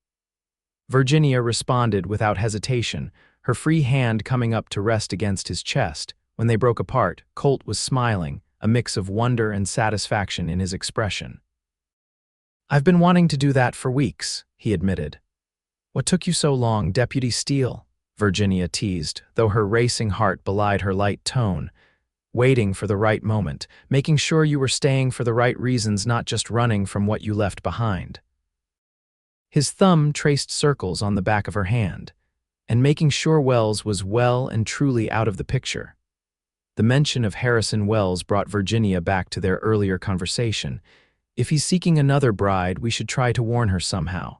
Virginia responded without hesitation, her free hand coming up to rest against his chest. When they broke apart, Colt was smiling, a mix of wonder and satisfaction in his expression. I've been wanting to do that for weeks, he admitted. What took you so long, Deputy Steele? Virginia teased, though her racing heart belied her light tone. Waiting for the right moment, making sure you were staying for the right reasons, not just running from what you left behind. His thumb traced circles on the back of her hand, and making sure Wells was well and truly out of the picture. The mention of Harrison Wells brought Virginia back to their earlier conversation. If he's seeking another bride, we should try to warn her somehow.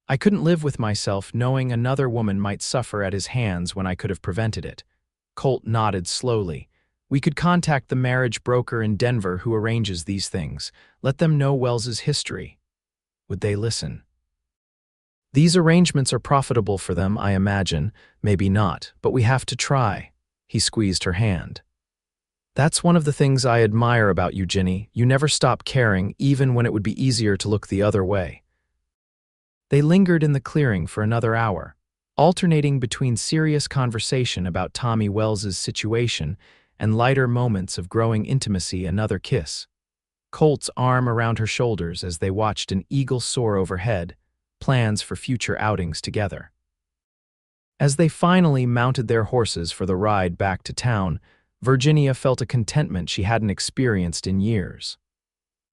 I couldn't live with myself knowing another woman might suffer at his hands when I could have prevented it. Colt nodded slowly. We could contact the marriage broker in Denver who arranges these things. Let them know Wells's history. Would they listen? These arrangements are profitable for them, I imagine. Maybe not, but we have to try. He squeezed her hand. That's one of the things I admire about you, Ginny. You never stop caring, even when it would be easier to look the other way. They lingered in the clearing for another hour, alternating between serious conversation about Tommy Wells's situation and lighter moments of growing intimacy. Another kiss. Colt's arm around her shoulders as they watched an eagle soar overhead, plans for future outings together. As they finally mounted their horses for the ride back to town, Virginia felt a contentment she hadn't experienced in years.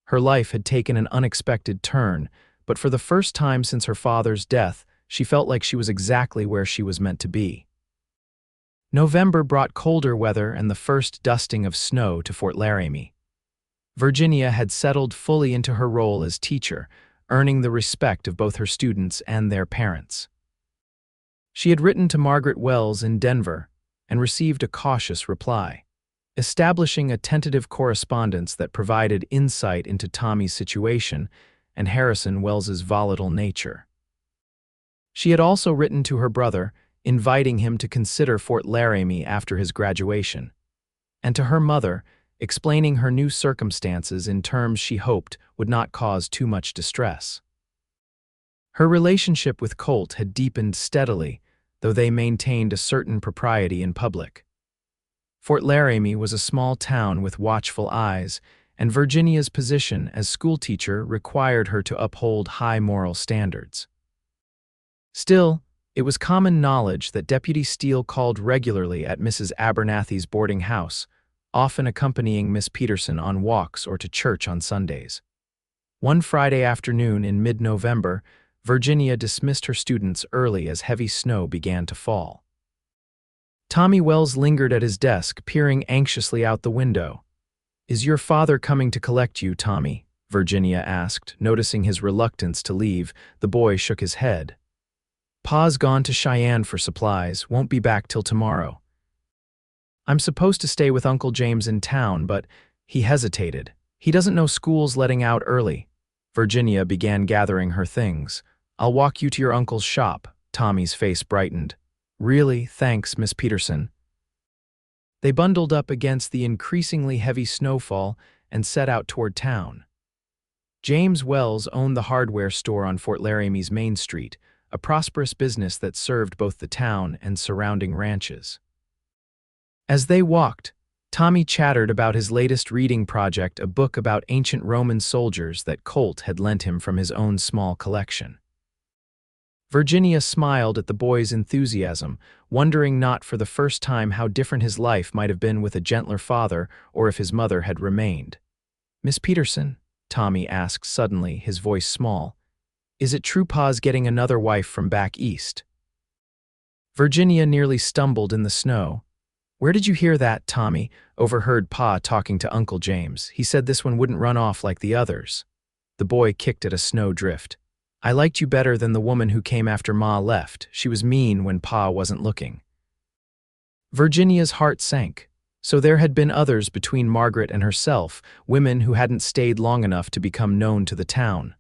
Her life had taken an unexpected turn, but for the first time since her father's death, she felt like she was exactly where she was meant to be. November brought colder weather and the first dusting of snow to Fort Laramie. Virginia had settled fully into her role as teacher, earning the respect of both her students and their parents. She had written to Margaret Wells in Denver and received a cautious reply, establishing a tentative correspondence that provided insight into Tommy's situation and Harrison Wells's volatile nature. She had also written to her brother, inviting him to consider Fort Laramie after his graduation, and to her mother, explaining her new circumstances in terms she hoped would not cause too much distress. Her relationship with Colt had deepened steadily, though they maintained a certain propriety in public. Fort Laramie was a small town with watchful eyes, and Virginia's position as schoolteacher required her to uphold high moral standards. Still, it was common knowledge that Deputy Steele called regularly at Mrs. Abernathy's boarding house, often accompanying Miss Peterson on walks or to church on Sundays. One Friday afternoon in mid-November, Virginia dismissed her students early as heavy snow began to fall. Tommy Wells lingered at his desk, peering anxiously out the window. "Is your father coming to collect you, Tommy?" Virginia asked, noticing his reluctance to leave. The boy shook his head. "Pa's gone to Cheyenne for supplies, won't be back till tomorrow." "I'm supposed to stay with Uncle James in town, but—" He hesitated. "He doesn't know school's letting out early." Virginia began gathering her things. "I'll walk you to your uncle's shop." Tommy's face brightened. "Really, thanks, Miss Peterson." They bundled up against the increasingly heavy snowfall and set out toward town. James Wells owned the hardware store on Fort Laramie's Main Street, a prosperous business that served both the town and surrounding ranches. As they walked, Tommy chattered about his latest reading project, a book about ancient Roman soldiers that Colt had lent him from his own small collection. Virginia smiled at the boy's enthusiasm, wondering not for the first time how different his life might have been with a gentler father or if his mother had remained. "Miss Peterson," Tommy asked suddenly, his voice small, "is it true Pa's getting another wife from back east?" Virginia nearly stumbled in the snow. "Where did you hear that, Tommy?" Overheard Pa talking to Uncle James. "He said this one wouldn't run off like the others." The boy kicked at a snow drift. I liked you better than the woman who came after Ma left. She was mean when Pa wasn't looking." Virginia's heart sank. So there had been others between Margaret and herself, women who hadn't stayed long enough to become known to the town.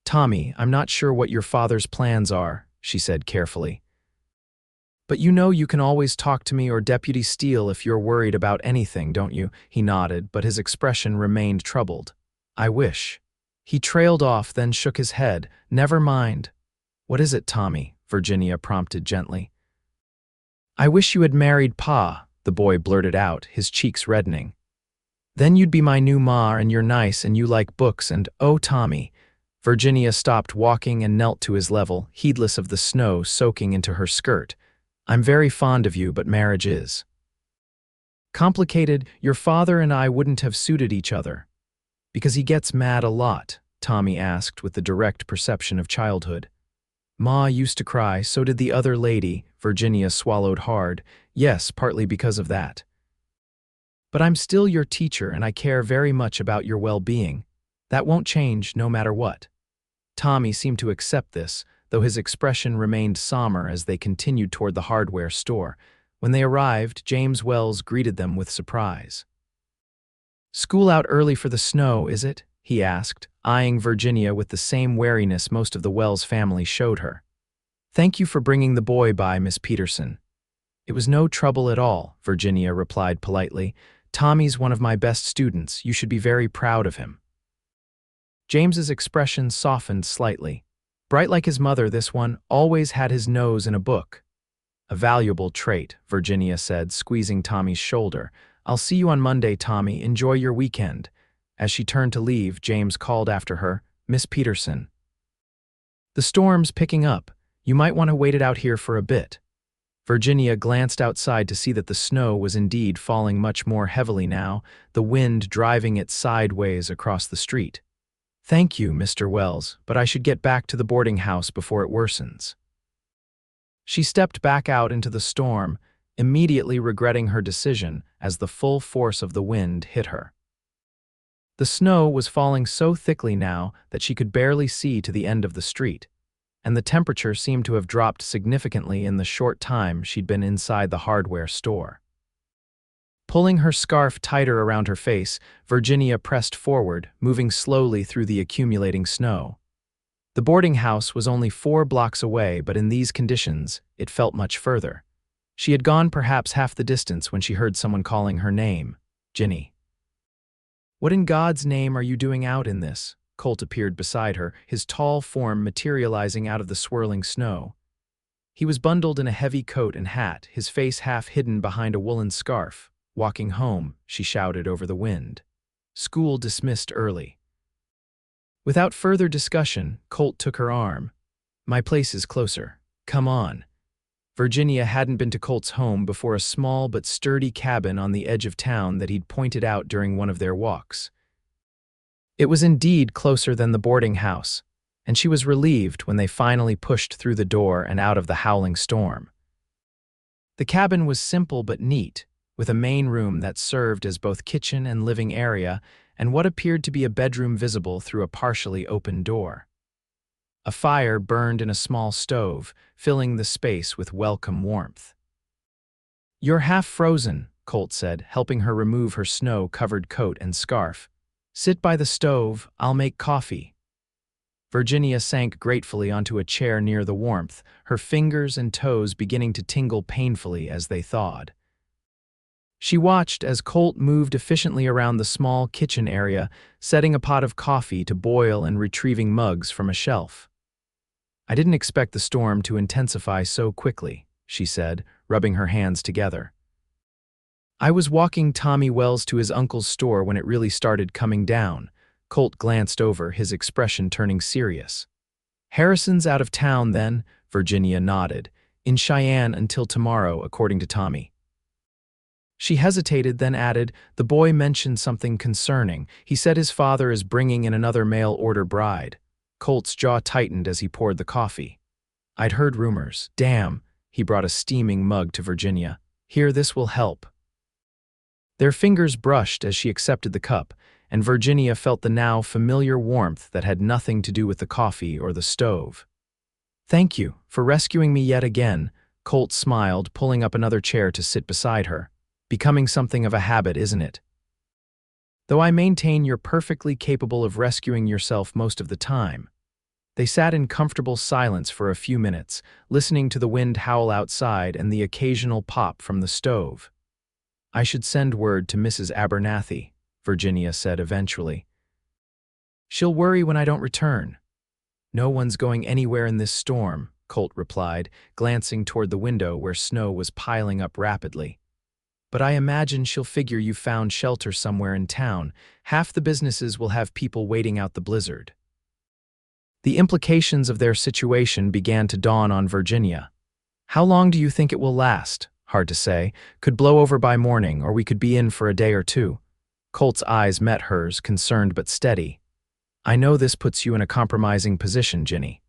"Tommy, I'm not sure what your father's plans are," she said carefully. "But you know you can always talk to me or Deputy Steele if you're worried about anything, don't you?" He nodded, but his expression remained troubled. "I wish." He trailed off, then shook his head. "Never mind." "What is it, Tommy?" Virginia prompted gently. "I wish you had married Pa," the boy blurted out, his cheeks reddening. "Then you'd be my new Ma, and you're nice and you like books and, oh, Tommy." Virginia stopped walking and knelt to his level, heedless of the snow soaking into her skirt. "I'm very fond of you, but marriage is complicated. Your father and I wouldn't have suited each other." "Because he gets mad a lot?" Tommy asked with the direct perception of childhood. "Ma used to cry, so did the other lady." Virginia swallowed hard. "Yes, partly because of that. But I'm still your teacher and I care very much about your well-being. That won't change no matter what." Tommy seemed to accept this, though his expression remained somber as they continued toward the hardware store. When they arrived, James Wells greeted them with surprise. "School out early for the snow, is it?" he asked, eyeing Virginia with the same wariness most of the Wells family showed her. "Thank you for bringing the boy by, Miss Peterson." "It was no trouble at all," Virginia replied politely. "Tommy's one of my best students. You should be very proud of him." James's expression softened slightly. Bright like his mother, this one always had his nose in a book. "A valuable trait," Virginia said, squeezing Tommy's shoulder. "I'll see you on Monday, Tommy. Enjoy your weekend." As she turned to leave, James called after her, "Miss Peterson, the storm's picking up. You might want to wait it out here for a bit." Virginia glanced outside to see that the snow was indeed falling much more heavily now, the wind driving it sideways across the street. "Thank you, Mr. Wells, but I should get back to the boarding house before it worsens." She stepped back out into the storm, immediately regretting her decision as the full force of the wind hit her. The snow was falling so thickly now that she could barely see to the end of the street, and the temperature seemed to have dropped significantly in the short time she'd been inside the hardware store. Pulling her scarf tighter around her face, Virginia pressed forward, moving slowly through the accumulating snow. The boarding house was only 4 blocks away, but in these conditions, it felt much further. She had gone perhaps half the distance when she heard someone calling her name, "Ginny." "What in God's name are you doing out in this?" Colt appeared beside her, his tall form materializing out of the swirling snow. He was bundled in a heavy coat and hat, his face half hidden behind a woolen scarf. "Walking home," she shouted over the wind. "School dismissed early." Without further discussion, Colt took her arm. "My place is closer. Come on." Virginia hadn't been to Colt's home before a small but sturdy cabin on the edge of town that he'd pointed out during one of their walks. It was indeed closer than the boarding house, and she was relieved when they finally pushed through the door and out of the howling storm. The cabin was simple but neat, with a main room that served as both kitchen and living area and what appeared to be a bedroom visible through a partially open door. A fire burned in a small stove, filling the space with welcome warmth. "You're half frozen," Colt said, helping her remove her snow-covered coat and scarf. "Sit by the stove, I'll make coffee." Virginia sank gratefully onto a chair near the warmth, her fingers and toes beginning to tingle painfully as they thawed. She watched as Colt moved efficiently around the small kitchen area, setting a pot of coffee to boil and retrieving mugs from a shelf. "I didn't expect the storm to intensify so quickly," she said, rubbing her hands together. "I was walking Tommy Wells to his uncle's store when it really started coming down." Colt glanced over, his expression turning serious. "Harrison's out of town then?" Virginia nodded. "In Cheyenne until tomorrow, according to Tommy." She hesitated, then added, "The boy mentioned something concerning. He said his father is bringing in another mail-order bride." Colt's jaw tightened as he poured the coffee. "I'd heard rumors." "Damn." He brought a steaming mug to Virginia. "Here, this will help." Their fingers brushed as she accepted the cup, and Virginia felt the now familiar warmth that had nothing to do with the coffee or the stove. "Thank you for rescuing me yet again," Colt smiled, pulling up another chair to sit beside her. "Becoming something of a habit, isn't it? Though I maintain you're perfectly capable of rescuing yourself most of the time." They sat in comfortable silence for a few minutes, listening to the wind howl outside and the occasional pop from the stove. "I should send word to Mrs. Abernathy," Virginia said eventually. "She'll worry when I don't return." "No one's going anywhere in this storm," Colt replied, glancing toward the window where snow was piling up rapidly. "But I imagine she'll figure you found shelter somewhere in town. Half the businesses will have people waiting out the blizzard." The implications of their situation began to dawn on Virginia. "How long do you think it will last?" "Hard to say. Could blow over by morning, or we could be in for a day or two." Colt's eyes met hers, concerned but steady. "I know this puts you in a compromising position, Ginny.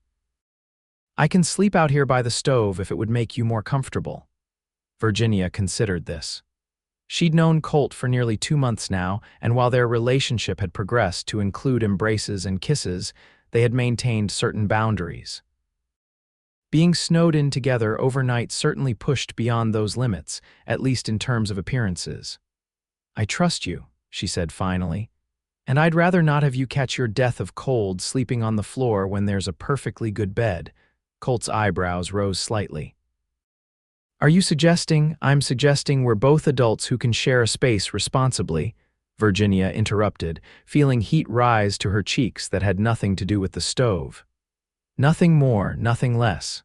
I can sleep out here by the stove if it would make you more comfortable." Virginia considered this. She'd known Colt for nearly 2 months now, and while their relationship had progressed to include embraces and kisses, they had maintained certain boundaries. Being snowed in together overnight certainly pushed beyond those limits, at least in terms of appearances. "I trust you," she said finally, "and I'd rather not have you catch your death of cold sleeping on the floor when there's a perfectly good bed." Colt's eyebrows rose slightly. "Are you suggesting—" "I'm suggesting we're both adults who can share a space responsibly," Virginia interrupted, feeling heat rise to her cheeks that had nothing to do with the stove. "Nothing more, nothing less."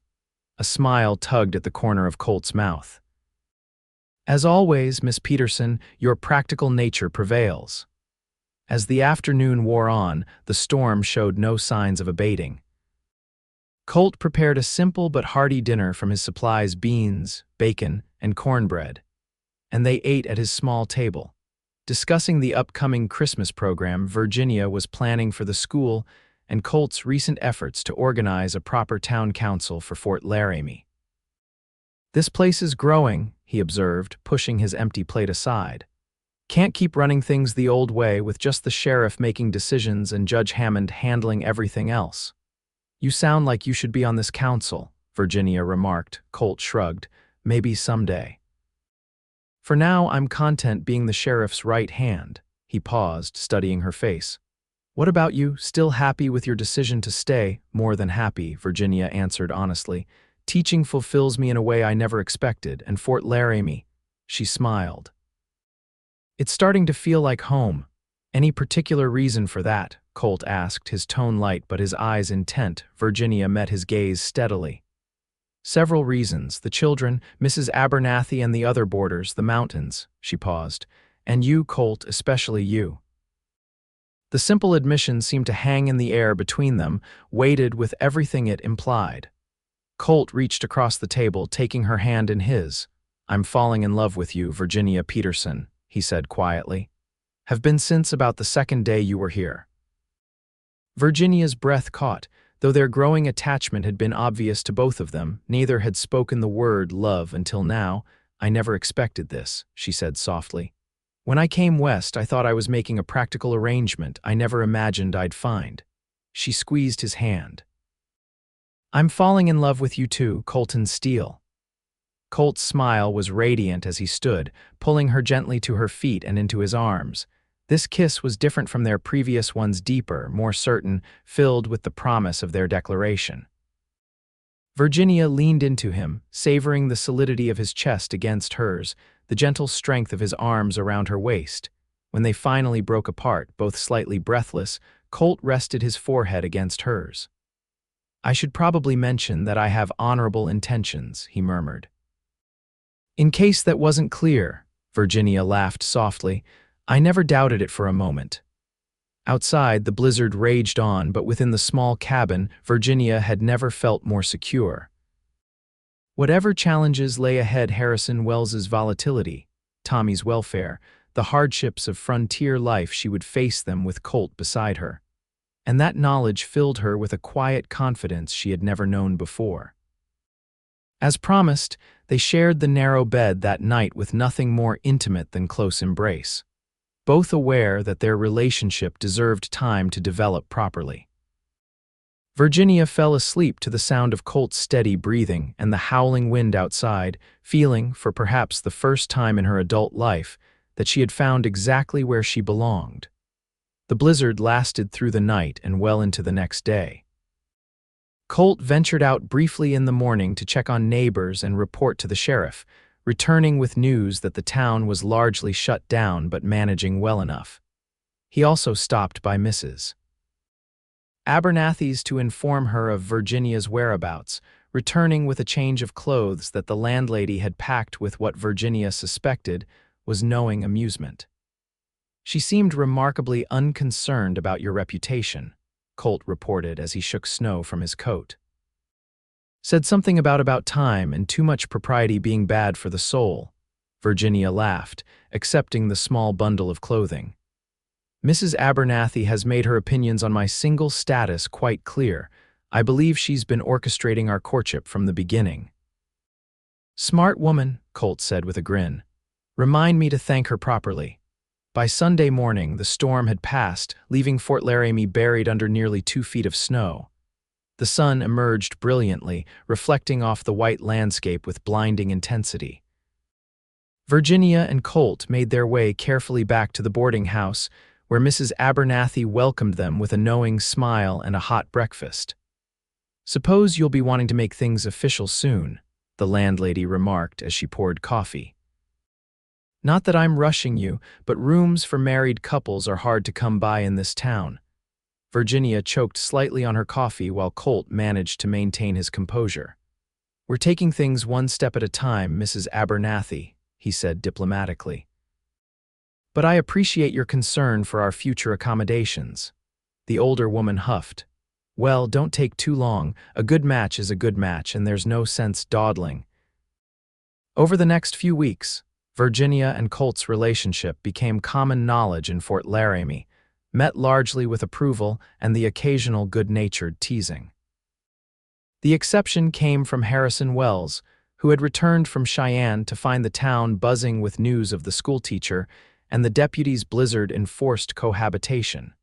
A smile tugged at the corner of Colt's mouth. "As always, Miss Peterson, your practical nature prevails." As the afternoon wore on, the storm showed no signs of abating. Colt prepared a simple but hearty dinner from his supplies: beans, bacon, and cornbread, and they ate at his small table. Discussing the upcoming Christmas program Virginia was planning for the school and Colt's recent efforts to organize a proper town council for Fort Laramie. "This place is growing," he observed, pushing his empty plate aside. "Can't keep running things the old way with just the sheriff making decisions and Judge Hammond handling everything else." "You sound like you should be on this council," Virginia remarked. Colt shrugged. "Maybe someday. For now, I'm content being the sheriff's right hand." He paused, studying her face. "What about you? Still happy with your decision to stay?" "More than happy," Virginia answered honestly. "Teaching fulfills me in a way I never expected, and Fort Laramie." She smiled. "It's starting to feel like home." "Any particular reason for that?" Colt asked, his tone light but his eyes intent. Virginia met his gaze steadily. "Several reasons. The children, Mrs. Abernathy and the other boarders, the mountains." She paused. "And you, Colt, especially you." The simple admission seemed to hang in the air between them, weighted with everything it implied. Colt reached across the table, taking her hand in his. "I'm falling in love with you, Virginia Peterson," he said quietly. "Have been since about the second day you were here." Virginia's breath caught. Though their growing attachment had been obvious to both of them, neither had spoken the word love until now. "I never expected this," she said softly. "When I came west, I thought I was making a practical arrangement I never imagined I'd find." She squeezed his hand. "I'm falling in love with you too, Colton Steele." Colt's smile was radiant as he stood, pulling her gently to her feet and into his arms. This kiss was different from their previous ones, deeper, more certain, filled with the promise of their declaration. Virginia leaned into him, savoring the solidity of his chest against hers, the gentle strength of his arms around her waist. When they finally broke apart, both slightly breathless, Colt rested his forehead against hers. "I should probably mention that I have honorable intentions," he murmured. "In case that wasn't clear," Virginia laughed softly. "I never doubted it for a moment." Outside, the blizzard raged on, but within the small cabin, Virginia had never felt more secure. Whatever challenges lay ahead, Harrison Wells's volatility, Tommy's welfare, the hardships of frontier life, she would face them with Colt beside her. And that knowledge filled her with a quiet confidence she had never known before. As promised, they shared the narrow bed that night with nothing more intimate than close embrace. both aware that their relationship deserved time to develop properly. Virginia fell asleep to the sound of Colt's steady breathing and the howling wind outside, feeling, for perhaps the first time in her adult life, that she had found exactly where she belonged. The blizzard lasted through the night and well into the next day. Colt ventured out briefly in the morning to check on neighbors and report to the sheriff, returning with news that the town was largely shut down but managing well enough. He also stopped by Mrs. Abernathy's to inform her of Virginia's whereabouts, returning with a change of clothes that the landlady had packed with what Virginia suspected was knowing amusement. "She seemed remarkably unconcerned about your reputation," Colt reported as he shook snow from his coat. "Said something about time and too much propriety being bad for the soul." Virginia laughed, accepting the small bundle of clothing. "Mrs. Abernathy has made her opinions on my single status quite clear. I believe she's been orchestrating our courtship from the beginning." "Smart woman," Colt said with a grin. "Remind me to thank her properly." By Sunday morning, the storm had passed, leaving Fort Laramie buried under nearly 2 feet of snow. The sun emerged brilliantly, reflecting off the white landscape with blinding intensity. Virginia and Colt made their way carefully back to the boarding house, where Mrs. Abernathy welcomed them with a knowing smile and a hot breakfast. "Suppose you'll be wanting to make things official soon," the landlady remarked as she poured coffee. "Not that I'm rushing you, but rooms for married couples are hard to come by in this town." Virginia choked slightly on her coffee while Colt managed to maintain his composure. "We're taking things one step at a time, Mrs. Abernathy," he said diplomatically. "But I appreciate your concern for our future accommodations." The older woman huffed. "Well, don't take too long. A good match is a good match, and there's no sense dawdling." Over the next few weeks, Virginia and Colt's relationship became common knowledge in Fort Laramie, met largely with approval and the occasional good-natured teasing. The exception came from Harrison Wells, who had returned from Cheyenne to find the town buzzing with news of the schoolteacher and the deputy's blizzard-enforced cohabitation.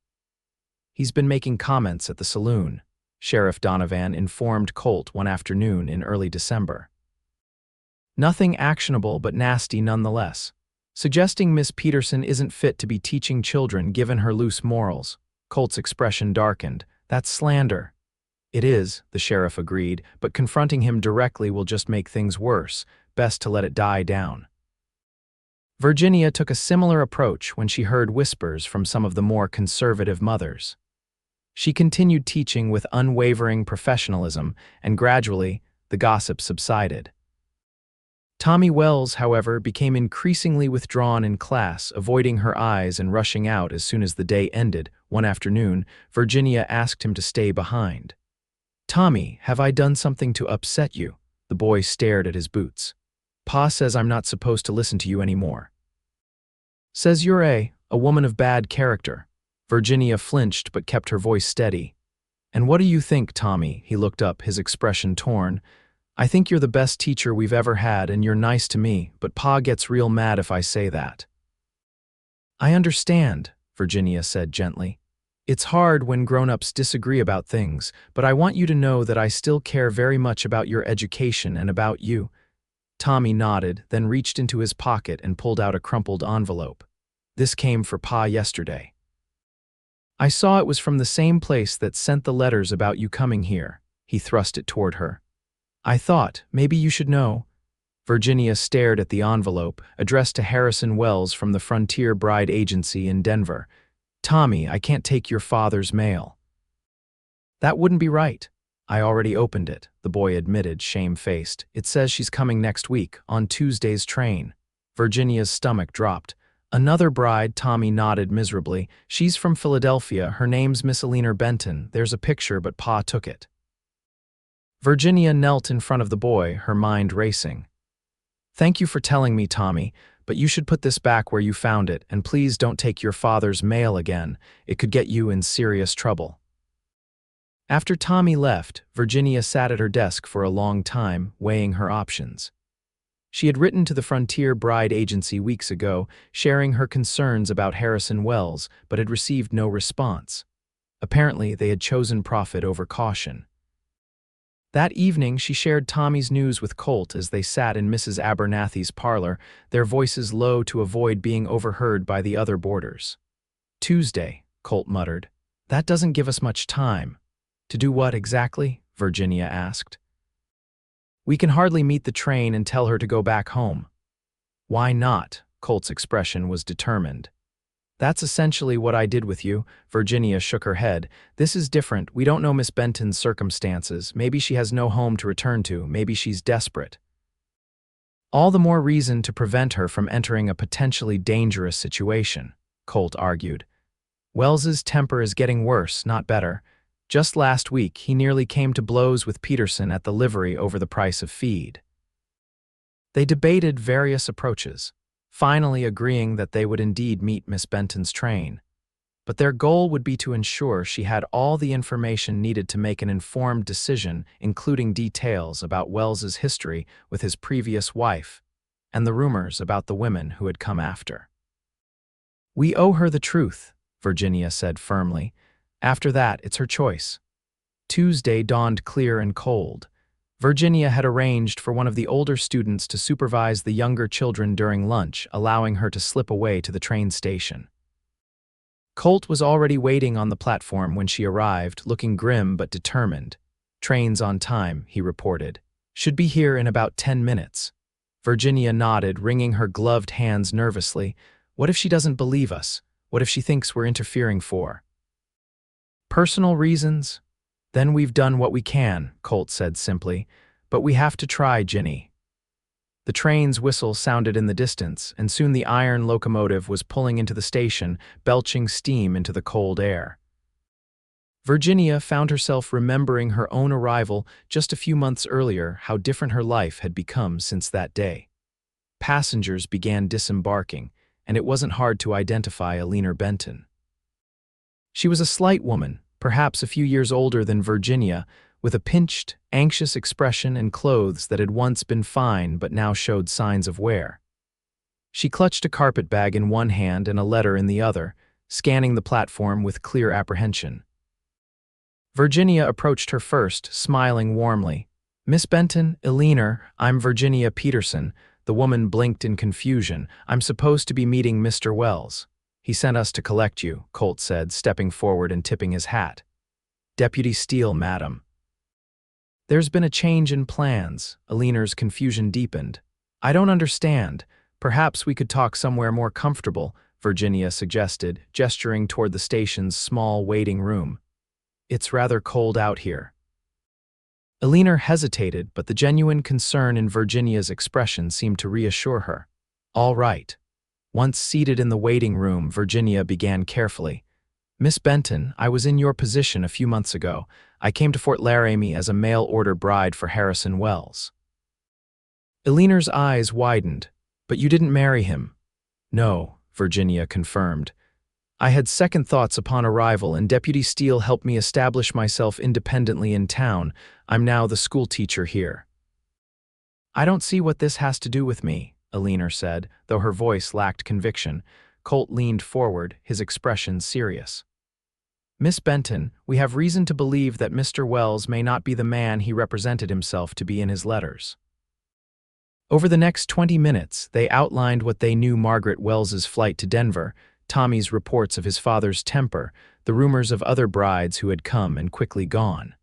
"He's been making comments at the saloon," Sheriff Donovan informed Colt one afternoon in early December. "Nothing actionable but nasty nonetheless. Suggesting Miss Peterson isn't fit to be teaching children given her loose morals." Colt's expression darkened. "That's slander." "It is," the sheriff agreed, "but confronting him directly will just make things worse. Best to let it die down." Virginia took a similar approach when she heard whispers from some of the more conservative mothers. She continued teaching with unwavering professionalism, and gradually, the gossip subsided. Tommy Wells, however, became increasingly withdrawn in class, avoiding her eyes and rushing out as soon as the day ended. One afternoon, Virginia asked him to stay behind. "Tommy, have I done something to upset you?" The boy stared at his boots. "Pa says I'm not supposed to listen to you anymore. Says you're a woman of bad character." Virginia flinched but kept her voice steady. "And what do you think, Tommy?" He looked up, his expression torn. "I think you're the best teacher we've ever had and you're nice to me, but Pa gets real mad if I say that." "I understand," Virginia said gently. "It's hard when grown-ups disagree about things, but I want you to know that I still care very much about your education and about you." Tommy nodded, then reached into his pocket and pulled out a crumpled envelope. "This came for Pa yesterday. I saw it was from the same place that sent the letters about you coming here." He thrust it toward her. "I thought, maybe you should know." Virginia stared at the envelope, addressed to Harrison Wells from the Frontier Bride Agency in Denver. "Tommy, I can't take your father's mail." "That wouldn't be right." "I already opened it," the boy admitted, shame-faced. "It says she's coming next week, on Tuesday's train." Virginia's stomach dropped. "Another bride," Tommy nodded miserably. "She's from Philadelphia. Her name's Miss Alina Benton. There's a picture, but Pa took it." Virginia knelt in front of the boy, her mind racing. "Thank you for telling me, Tommy, but you should put this back where you found it, and please don't take your father's mail again. It could get you in serious trouble." After Tommy left, Virginia sat at her desk for a long time, weighing her options. She had written to the Frontier Bride Agency weeks ago, sharing her concerns about Harrison Wells, but had received no response. Apparently, they had chosen profit over caution. That evening, she shared Tommy's news with Colt as they sat in Mrs. Abernathy's parlor, their voices low to avoid being overheard by the other boarders. "Tuesday," Colt muttered. "That doesn't give us much time." "To do what exactly?" Virginia asked. "We can hardly meet the train and tell her to go back home." "Why not?" Colt's expression was determined. "That's essentially what I did with you." Virginia shook her head. "This is different. We don't know Miss Benton's circumstances. Maybe she has no home to return to. Maybe she's desperate." "All the more reason to prevent her from entering a potentially dangerous situation," Colt argued. "Wells's temper is getting worse, not better. Just last week, he nearly came to blows with Peterson at the livery over the price of feed." They debated various approaches, finally agreeing that they would indeed meet Miss Benton's train. But their goal would be to ensure she had all the information needed to make an informed decision, including details about Wells's history with his previous wife and the rumors about the women who had come after. "We owe her the truth," Virginia said firmly. "After that, it's her choice." Tuesday dawned clear and cold. Virginia had arranged for one of the older students to supervise the younger children during lunch, allowing her to slip away to the train station. Colt was already waiting on the platform when she arrived, looking grim but determined. "Train's on time," he reported. "Should be here in about 10 minutes." Virginia nodded, wringing her gloved hands nervously. "What if she doesn't believe us? What if she thinks we're interfering for personal reasons?" "Then we've done what we can," Colt said simply. "But we have to try, Ginny." The train's whistle sounded in the distance, and soon the iron locomotive was pulling into the station, belching steam into the cold air. Virginia found herself remembering her own arrival just a few months earlier, how different her life had become since that day. Passengers began disembarking, and it wasn't hard to identify Alina Benton. She was a slight woman, perhaps a few years older than Virginia, with a pinched, anxious expression and clothes that had once been fine but now showed signs of wear. She clutched a carpetbag in one hand and a letter in the other, scanning the platform with clear apprehension. Virginia approached her first, smiling warmly. "Miss Benton, Alina, I'm Virginia Peterson." The woman blinked in confusion. "I'm supposed to be meeting Mr. Wells. He sent us to collect you," Colt said, stepping forward and tipping his hat. "Deputy Steele, madam." "There's been a change in plans." Alina's confusion deepened. "I don't understand. Perhaps we could talk somewhere more comfortable," Virginia suggested, gesturing toward the station's small waiting room. "It's rather cold out here." Alina hesitated, but the genuine concern in Virginia's expression seemed to reassure her. "All right." Once seated in the waiting room, Virginia began carefully. "Miss Benton, I was in your position a few months ago. I came to Fort Laramie as a mail-order bride for Harrison Wells." Alina's eyes widened. "But you didn't marry him." "No," Virginia confirmed. "I had second thoughts upon arrival, and Deputy Steele helped me establish myself independently in town. I'm now the school teacher here." "I don't see what this has to do with me," Alina said, though her voice lacked conviction. Colt leaned forward, his expression serious. "Miss Benton, we have reason to believe that Mr. Wells may not be the man he represented himself to be in his letters." Over the next 20 minutes, they outlined what they knew: Margaret Wells's flight to Denver, Tommy's reports of his father's temper, the rumors of other brides who had come and quickly gone.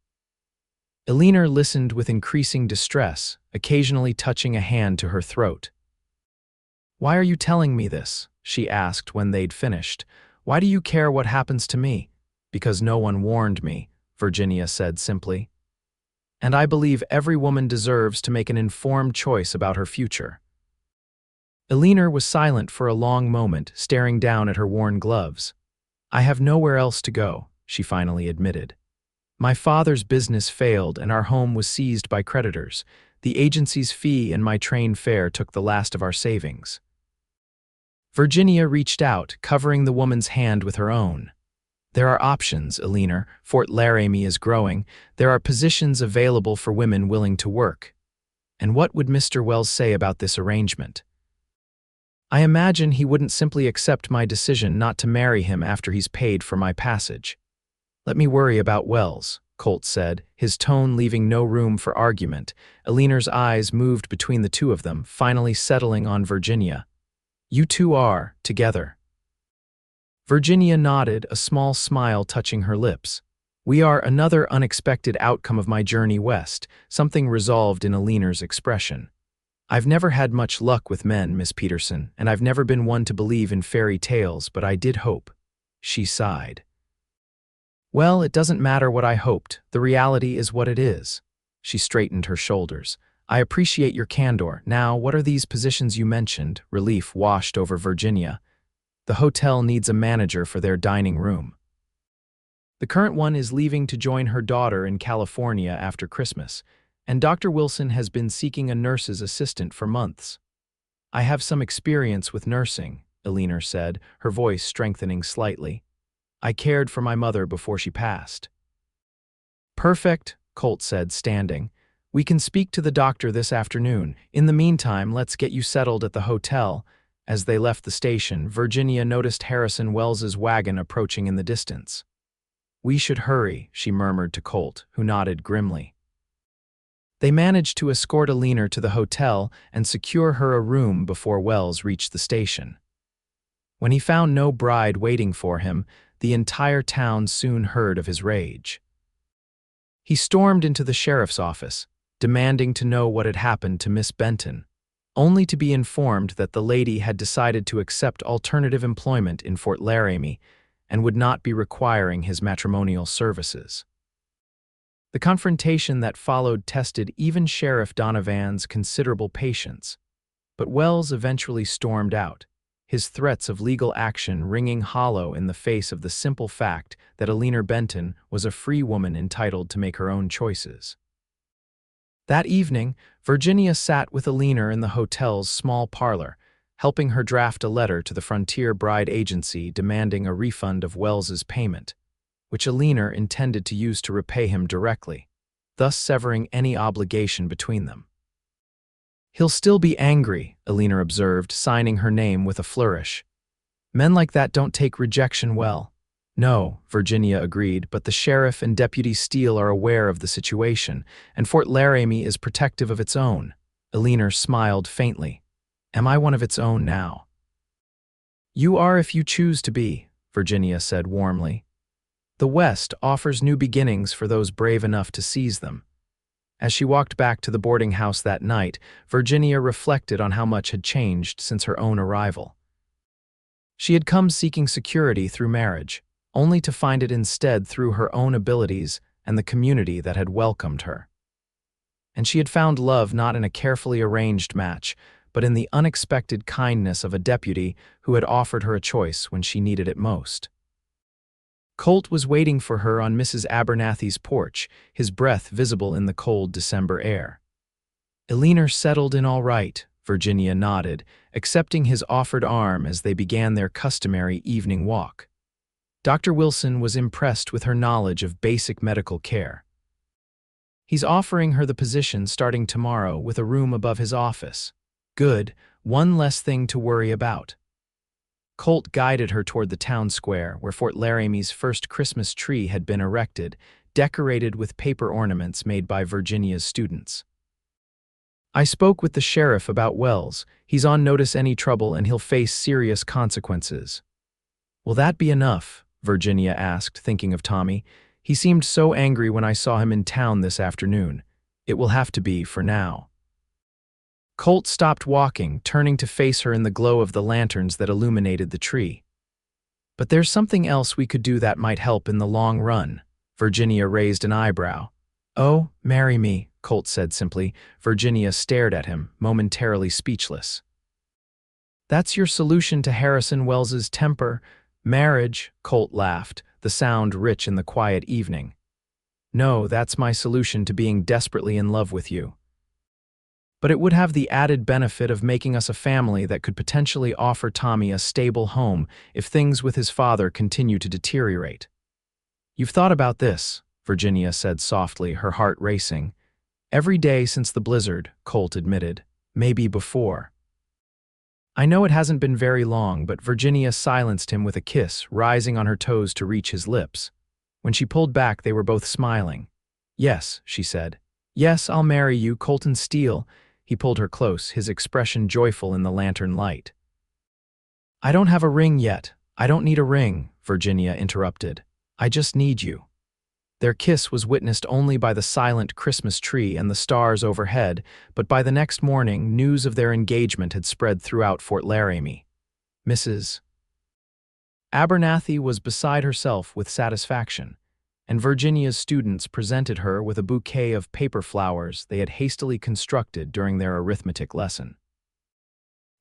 Alina listened with increasing distress, occasionally touching a hand to her throat. "Why are you telling me this?" she asked when they'd finished. "Why do you care what happens to me?" "Because no one warned me," Virginia said simply. "And I believe every woman deserves to make an informed choice about her future." Alina was silent for a long moment, staring down at her worn gloves. "I have nowhere else to go," she finally admitted. "My father's business failed and our home was seized by creditors. The agency's fee and my train fare took the last of our savings." Virginia reached out, covering the woman's hand with her own. "There are options, Alina. Fort Laramie is growing. There are positions available for women willing to work." And what would Mr. Wells say about this arrangement? I imagine he wouldn't simply accept my decision not to marry him after he's paid for my passage. Let me worry about Wells, Colt said, his tone leaving no room for argument. Eleanor's eyes moved between the two of them, finally settling on Virginia. You two are, together. Virginia nodded, a small smile touching her lips. We are another unexpected outcome of my journey west, something resolved in Eleanor's expression. I've never had much luck with men, Miss Peterson, and I've never been one to believe in fairy tales, but I did hope. She sighed. Well, it doesn't matter what I hoped. The reality is what it is. She straightened her shoulders. I appreciate your candor. Now, what are these positions you mentioned? Relief washed over Virginia. The hotel needs a manager for their dining room. The current one is leaving to join her daughter in California after Christmas, and Dr. Wilson has been seeking a nurse's assistant for months. I have some experience with nursing, Eleanor said, her voice strengthening slightly. I cared for my mother before she passed. Perfect, Colt said, standing. We can speak to the doctor this afternoon. In the meantime, let's get you settled at the hotel. As they left the station, Virginia noticed Harrison Wells's wagon approaching in the distance. We should hurry, she murmured to Colt, who nodded grimly. They managed to escort Eleanor to the hotel and secure her a room before Wells reached the station. When he found no bride waiting for him, the entire town soon heard of his rage. He stormed into the sheriff's office, demanding to know what had happened to Miss Benton, only to be informed that the lady had decided to accept alternative employment in Fort Laramie and would not be requiring his matrimonial services. The confrontation that followed tested even Sheriff Donovan's considerable patience, but Wells eventually stormed out, his threats of legal action ringing hollow in the face of the simple fact that Eleanor Benton was a free woman entitled to make her own choices. That evening, Virginia sat with Eleanor in the hotel's small parlor, helping her draft a letter to the Frontier Bride Agency demanding a refund of Wells's payment, which Eleanor intended to use to repay him directly, thus severing any obligation between them. He'll still be angry, Eleanor observed, signing her name with a flourish. Men like that don't take rejection well. No, Virginia agreed, but the sheriff and Deputy Steele are aware of the situation, and Fort Laramie is protective of its own. Eleanor smiled faintly. Am I one of its own now? You are if you choose to be, Virginia said warmly. The West offers new beginnings for those brave enough to seize them. As she walked back to the boarding house that night, Virginia reflected on how much had changed since her own arrival. She had come seeking security through marriage, only to find it instead through her own abilities and the community that had welcomed her. And she had found love not in a carefully arranged match, but in the unexpected kindness of a deputy who had offered her a choice when she needed it most. Colt was waiting for her on Mrs. Abernathy's porch, his breath visible in the cold December air. Eleanor settled in all right, Virginia nodded, accepting his offered arm as they began their customary evening walk. Dr. Wilson was impressed with her knowledge of basic medical care. He's offering her the position starting tomorrow with a room above his office. Good, one less thing to worry about. Colt guided her toward the town square where Fort Laramie's first Christmas tree had been erected, decorated with paper ornaments made by Virginia's students. I spoke with the sheriff about Wells. He's on notice any trouble and he'll face serious consequences. Will that be enough? Virginia asked, thinking of Tommy. He seemed so angry when I saw him in town this afternoon. It will have to be for now. Colt stopped walking, turning to face her in the glow of the lanterns that illuminated the tree. But there's something else we could do that might help in the long run. Virginia raised an eyebrow. Oh, marry me, Colt said simply. Virginia stared at him, momentarily speechless. That's your solution to Harrison Wells's temper? Marriage, Colt laughed, the sound rich in the quiet evening. No, that's my solution to being desperately in love with you. But it would have the added benefit of making us a family that could potentially offer Tommy a stable home if things with his father continue to deteriorate. You've thought about this, Virginia said softly, her heart racing. Every day since the blizzard, Colt admitted. Maybe before. I know it hasn't been very long, but Virginia silenced him with a kiss, rising on her toes to reach his lips. When she pulled back, they were both smiling. Yes, she said. Yes, I'll marry you, Colton Steele. He pulled her close, his expression joyful in the lantern light. I don't have a ring yet. I don't need a ring, Virginia interrupted. I just need you. Their kiss was witnessed only by the silent Christmas tree and the stars overhead, but by the next morning, news of their engagement had spread throughout Fort Laramie. Mrs. Abernathy was beside herself with satisfaction, and Virginia's students presented her with a bouquet of paper flowers they had hastily constructed during their arithmetic lesson.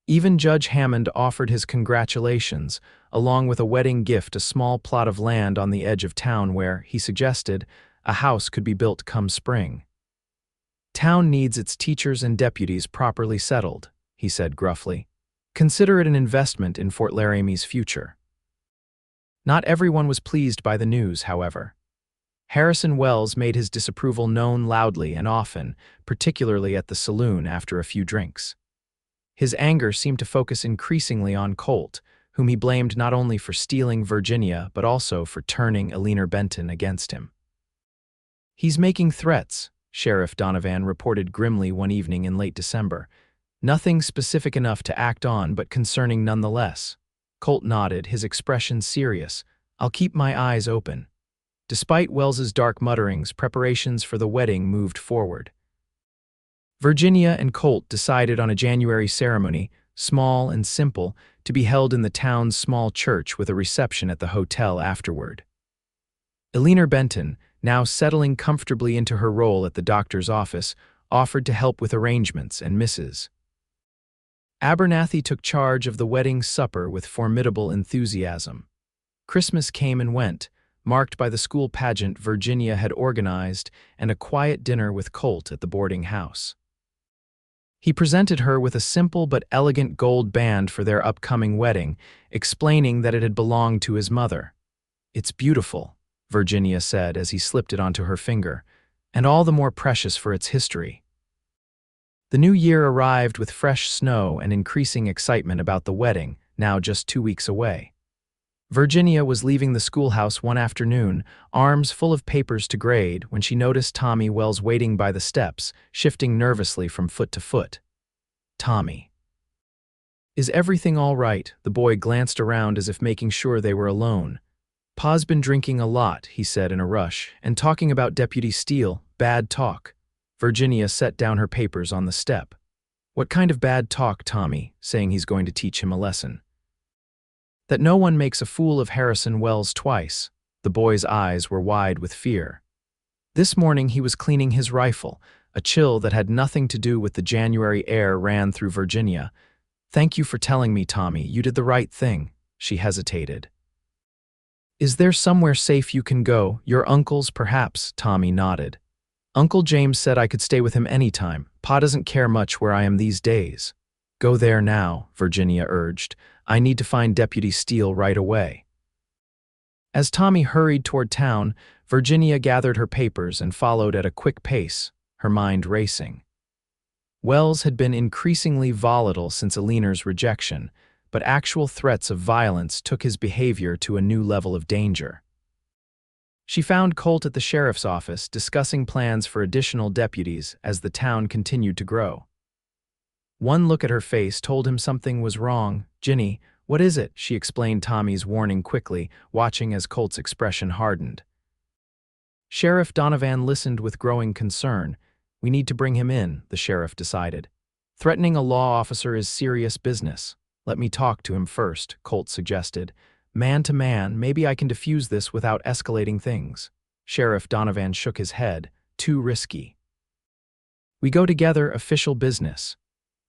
Even Judge Hammond offered his congratulations, along with a wedding gift, a small plot of land on the edge of town where, he suggested, a house could be built come spring. Town needs its teachers and deputies properly settled, he said gruffly. Consider it an investment in Fort Laramie's future. Not everyone was pleased by the news, however. Harrison Wells made his disapproval known loudly and often, particularly at the saloon after a few drinks. His anger seemed to focus increasingly on Colt, whom he blamed not only for stealing Virginia but also for turning Eleanor Benton against him. He's making threats, Sheriff Donovan reported grimly one evening in late December. Nothing specific enough to act on, but concerning nonetheless. Colt nodded, his expression serious. I'll keep my eyes open. Despite Wells's dark mutterings, preparations for the wedding moved forward. Virginia and Colt decided on a January ceremony, small and simple, to be held in the town's small church with a reception at the hotel afterward. Eleanor Benton, now settling comfortably into her role at the doctor's office, offered to help with arrangements, and Mrs. Abernathy took charge of the wedding supper with formidable enthusiasm. Christmas came and went, marked by the school pageant Virginia had organized and a quiet dinner with Colt at the boarding house. He presented her with a simple but elegant gold band for their upcoming wedding, explaining that it had belonged to his mother. It's beautiful, Virginia said as he slipped it onto her finger, and all the more precious for its history. The new year arrived with fresh snow and increasing excitement about the wedding, now just 2 weeks away. Virginia was leaving the schoolhouse one afternoon, arms full of papers to grade, when she noticed Tommy Wells waiting by the steps, shifting nervously from foot to foot. Tommy. Is everything all right? The boy glanced around as if making sure they were alone. Pa's been drinking a lot, he said in a rush, and talking about Deputy Steele, bad talk. Virginia set down her papers on the step. What kind of bad talk, Tommy, saying he's going to teach him a lesson? That no one makes a fool of Harrison Wells twice. The boy's eyes were wide with fear. This morning he was cleaning his rifle. A chill that had nothing to do with the January air ran through Virginia. Thank you for telling me, Tommy. You did the right thing. She hesitated. Is there somewhere safe you can go? Your uncle's, perhaps, Tommy nodded. Uncle James said I could stay with him anytime. Pa doesn't care much where I am these days. Go there now, Virginia urged. I need to find Deputy Steele right away. As Tommy hurried toward town, Virginia gathered her papers and followed at a quick pace, her mind racing. Wells had been increasingly volatile since Eleanor's rejection, but actual threats of violence took his behavior to a new level of danger. She found Colt at the sheriff's office discussing plans for additional deputies as the town continued to grow. One look at her face told him something was wrong. Ginny, what is it? She explained Tommy's warning quickly, watching as Colt's expression hardened. Sheriff Donovan listened with growing concern. We need to bring him in, the sheriff decided. Threatening a law officer is serious business. Let me talk to him first, Colt suggested. Man to man, maybe I can defuse this without escalating things. Sheriff Donovan shook his head. Too risky. We go together, official business.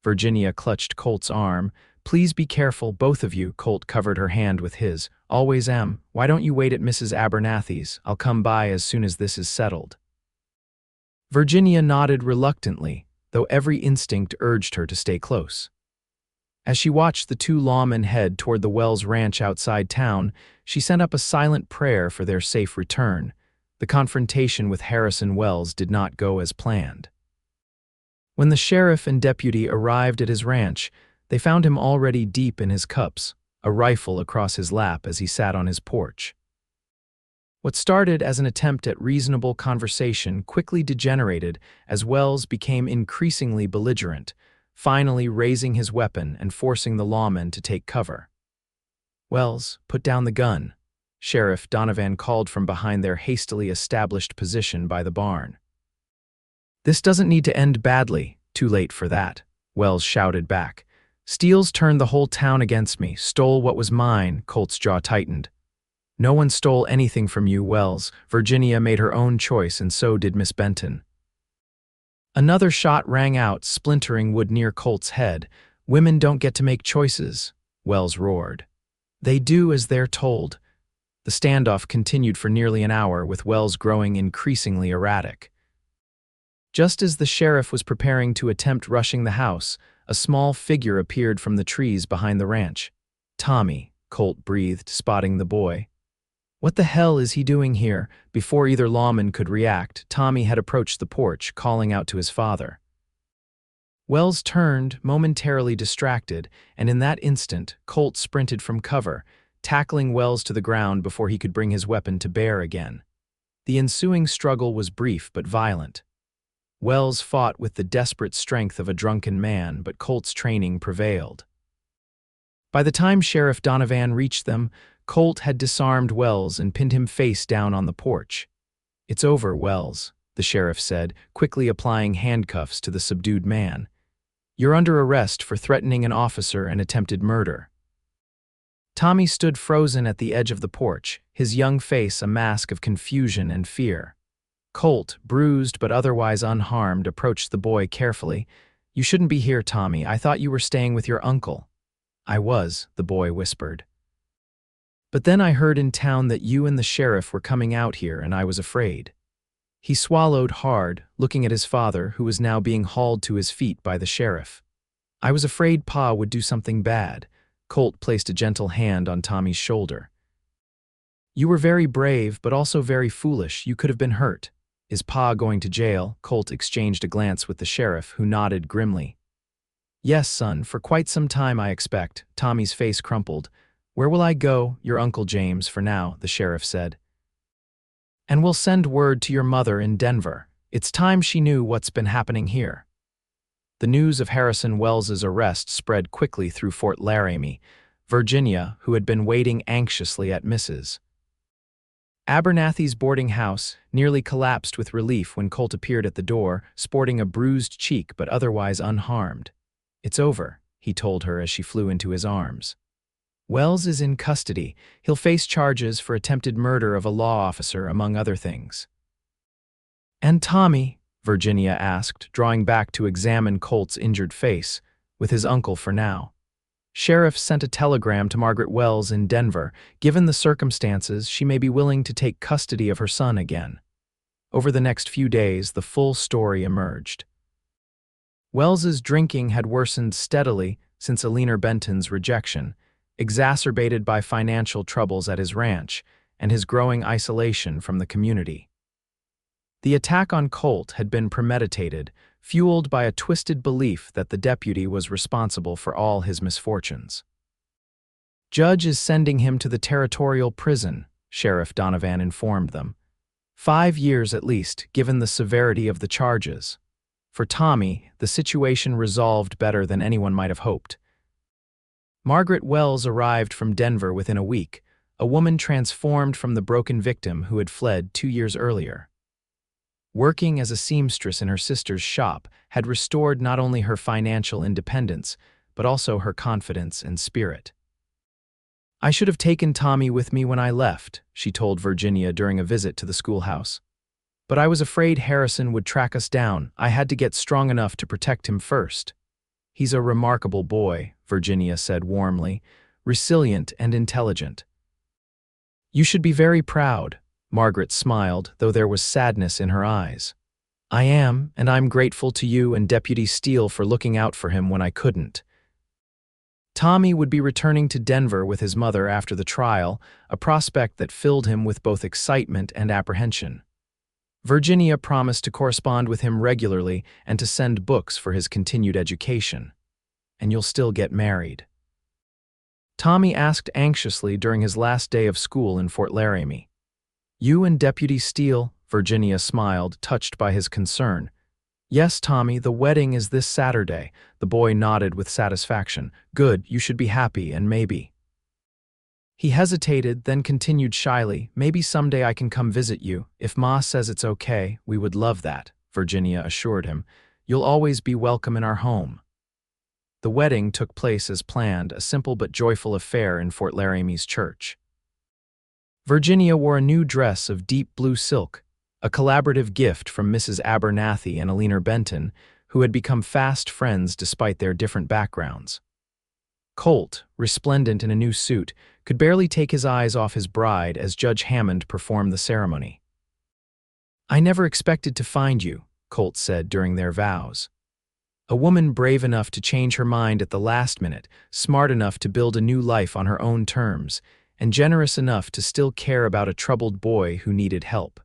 Virginia clutched Colt's arm. Please be careful, both of you. Colt covered her hand with his. Always am. Why don't you wait at Mrs. Abernathy's? I'll come by as soon as this is settled. Virginia nodded reluctantly, though every instinct urged her to stay close. As she watched the two lawmen head toward the Wells Ranch outside town, she sent up a silent prayer for their safe return. The confrontation with Harrison Wells did not go as planned. When the sheriff and deputy arrived at his ranch, they found him already deep in his cups, a rifle across his lap as he sat on his porch. What started as an attempt at reasonable conversation quickly degenerated as Wells became increasingly belligerent, finally raising his weapon and forcing the lawmen to take cover. "Wells, put down the gun," Sheriff Donovan called from behind their hastily established position by the barn. "This doesn't need to end badly, too late for that," Wells shouted back. "Steele's turned the whole town against me, stole what was mine." Colt's jaw tightened. "No one stole anything from you, Wells. Virginia made her own choice, and so did Miss Benton." Another shot rang out, splintering wood near Colt's head. "Women don't get to make choices," Wells roared. "They do as they're told." The standoff continued for nearly an hour, with Wells growing increasingly erratic. Just as the sheriff was preparing to attempt rushing the house, a small figure appeared from the trees behind the ranch. "Tommy," Colt breathed, spotting the boy. "What the hell is he doing here?" Before either lawman could react, Tommy had approached the porch, calling out to his father. Wells turned, momentarily distracted, and in that instant, Colt sprinted from cover, tackling Wells to the ground before he could bring his weapon to bear again. The ensuing struggle was brief but violent. Wells fought with the desperate strength of a drunken man, but Colt's training prevailed. By the time Sheriff Donovan reached them, Colt had disarmed Wells and pinned him face down on the porch. "It's over, Wells," the sheriff said, quickly applying handcuffs to the subdued man. "You're under arrest for threatening an officer and attempted murder." Tommy stood frozen at the edge of the porch, his young face a mask of confusion and fear. Colt, bruised but otherwise unharmed, approached the boy carefully. "You shouldn't be here, Tommy. I thought you were staying with your uncle." "I was," the boy whispered. "But then I heard in town that you and the sheriff were coming out here, and I was afraid." He swallowed hard, looking at his father, who was now being hauled to his feet by the sheriff. "I was afraid Pa would do something bad." Colt placed a gentle hand on Tommy's shoulder. "You were very brave, but also very foolish. You could have been hurt. Is Pa going to jail?" Colt exchanged a glance with the sheriff, who nodded grimly. "Yes, son, for quite some time, I expect." Tommy's face crumpled. "Where will I go?" "Your Uncle James, for now," the sheriff said. "And we'll send word to your mother in Denver. It's time she knew what's been happening here." The news of Harrison Wells's arrest spread quickly through Fort Laramie, Virginia, who had been waiting anxiously at Mrs. Abernathy's boarding house nearly collapsed with relief when Colt appeared at the door, sporting a bruised cheek but otherwise unharmed. "It's over," he told her as she flew into his arms. "Wells is in custody. He'll face charges for attempted murder of a law officer, among other things." "And Tommy?" Virginia asked, drawing back to examine Colt's injured face, "with his uncle for now." "Sheriff sent a telegram to Margaret Wells in Denver. Given the circumstances, she may be willing to take custody of her son again." Over the next few days, the full story emerged. Wells's drinking had worsened steadily since Alina Benton's rejection, exacerbated by financial troubles at his ranch and his growing isolation from the community. The attack on Colt had been premeditated, fueled by a twisted belief that the deputy was responsible for all his misfortunes. "Judge is sending him to the territorial prison," Sheriff Donovan informed them. 5 years at least, given the severity of the charges. For Tommy, the situation resolved better than anyone might have hoped. Margaret Wells arrived from Denver within a week, a woman transformed from the broken victim who had fled 2 years earlier. Working as a seamstress in her sister's shop had restored not only her financial independence, but also her confidence and spirit. "I should have taken Tommy with me when I left," she told Virginia during a visit to the schoolhouse. "But I was afraid Harrison would track us down. I had to get strong enough to protect him first." "He's a remarkable boy," Virginia said warmly, "resilient and intelligent." "You should be very proud." Margaret smiled, though there was sadness in her eyes. "I am, and I'm grateful to you and Deputy Steele for looking out for him when I couldn't." Tommy would be returning to Denver with his mother after the trial, a prospect that filled him with both excitement and apprehension. Virginia promised to correspond with him regularly and to send books for his continued education. And you'll still get married. Tommy asked anxiously during his last day of school in Fort Laramie. You and Deputy Steele, Virginia smiled, touched by his concern. Yes, Tommy, the wedding is this Saturday. The boy nodded with satisfaction. Good, you should be happy, and maybe. He hesitated, then continued shyly, maybe someday I can come visit you. If Ma says it's okay, we would love that, Virginia assured him. You'll always be welcome in our home. The wedding took place as planned, a simple but joyful affair in Fort Laramie's church. Virginia wore a new dress of deep blue silk, a collaborative gift from Mrs. Abernathy and Alina Benton, who had become fast friends despite their different backgrounds. Colt, resplendent in a new suit, could barely take his eyes off his bride as Judge Hammond performed the ceremony. I never expected to find you, Colt said during their vows. A woman brave enough to change her mind at the last minute, smart enough to build a new life on her own terms, and generous enough to still care about a troubled boy who needed help.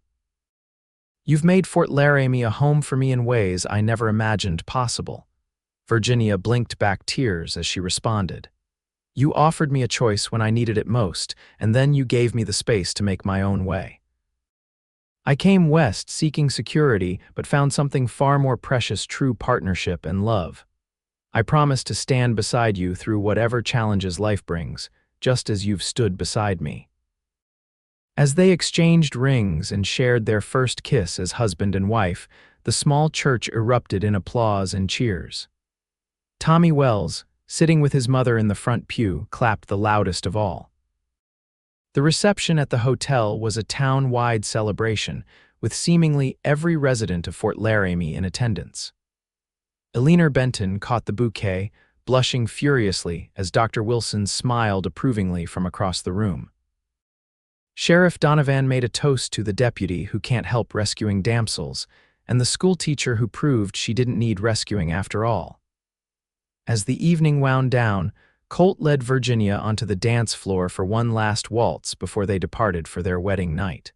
You've made Fort Laramie a home for me in ways I never imagined possible. Virginia blinked back tears as she responded. You offered me a choice when I needed it most, and then you gave me the space to make my own way. I came west seeking security, but found something far more precious: true partnership and love. I promise to stand beside you through whatever challenges life brings, just as you've stood beside me. As they exchanged rings and shared their first kiss as husband and wife, the small church erupted in applause and cheers. Tommy Wells, sitting with his mother in the front pew, clapped the loudest of all. The reception at the hotel was a town-wide celebration, with seemingly every resident of Fort Laramie in attendance. Alina Benton caught the bouquet, blushing furiously as Dr. Wilson smiled approvingly from across the room. Sheriff Donovan made a toast to the deputy who can't help rescuing damsels, and the schoolteacher who proved she didn't need rescuing after all. As the evening wound down, Colt led Virginia onto the dance floor for one last waltz before they departed for their wedding night.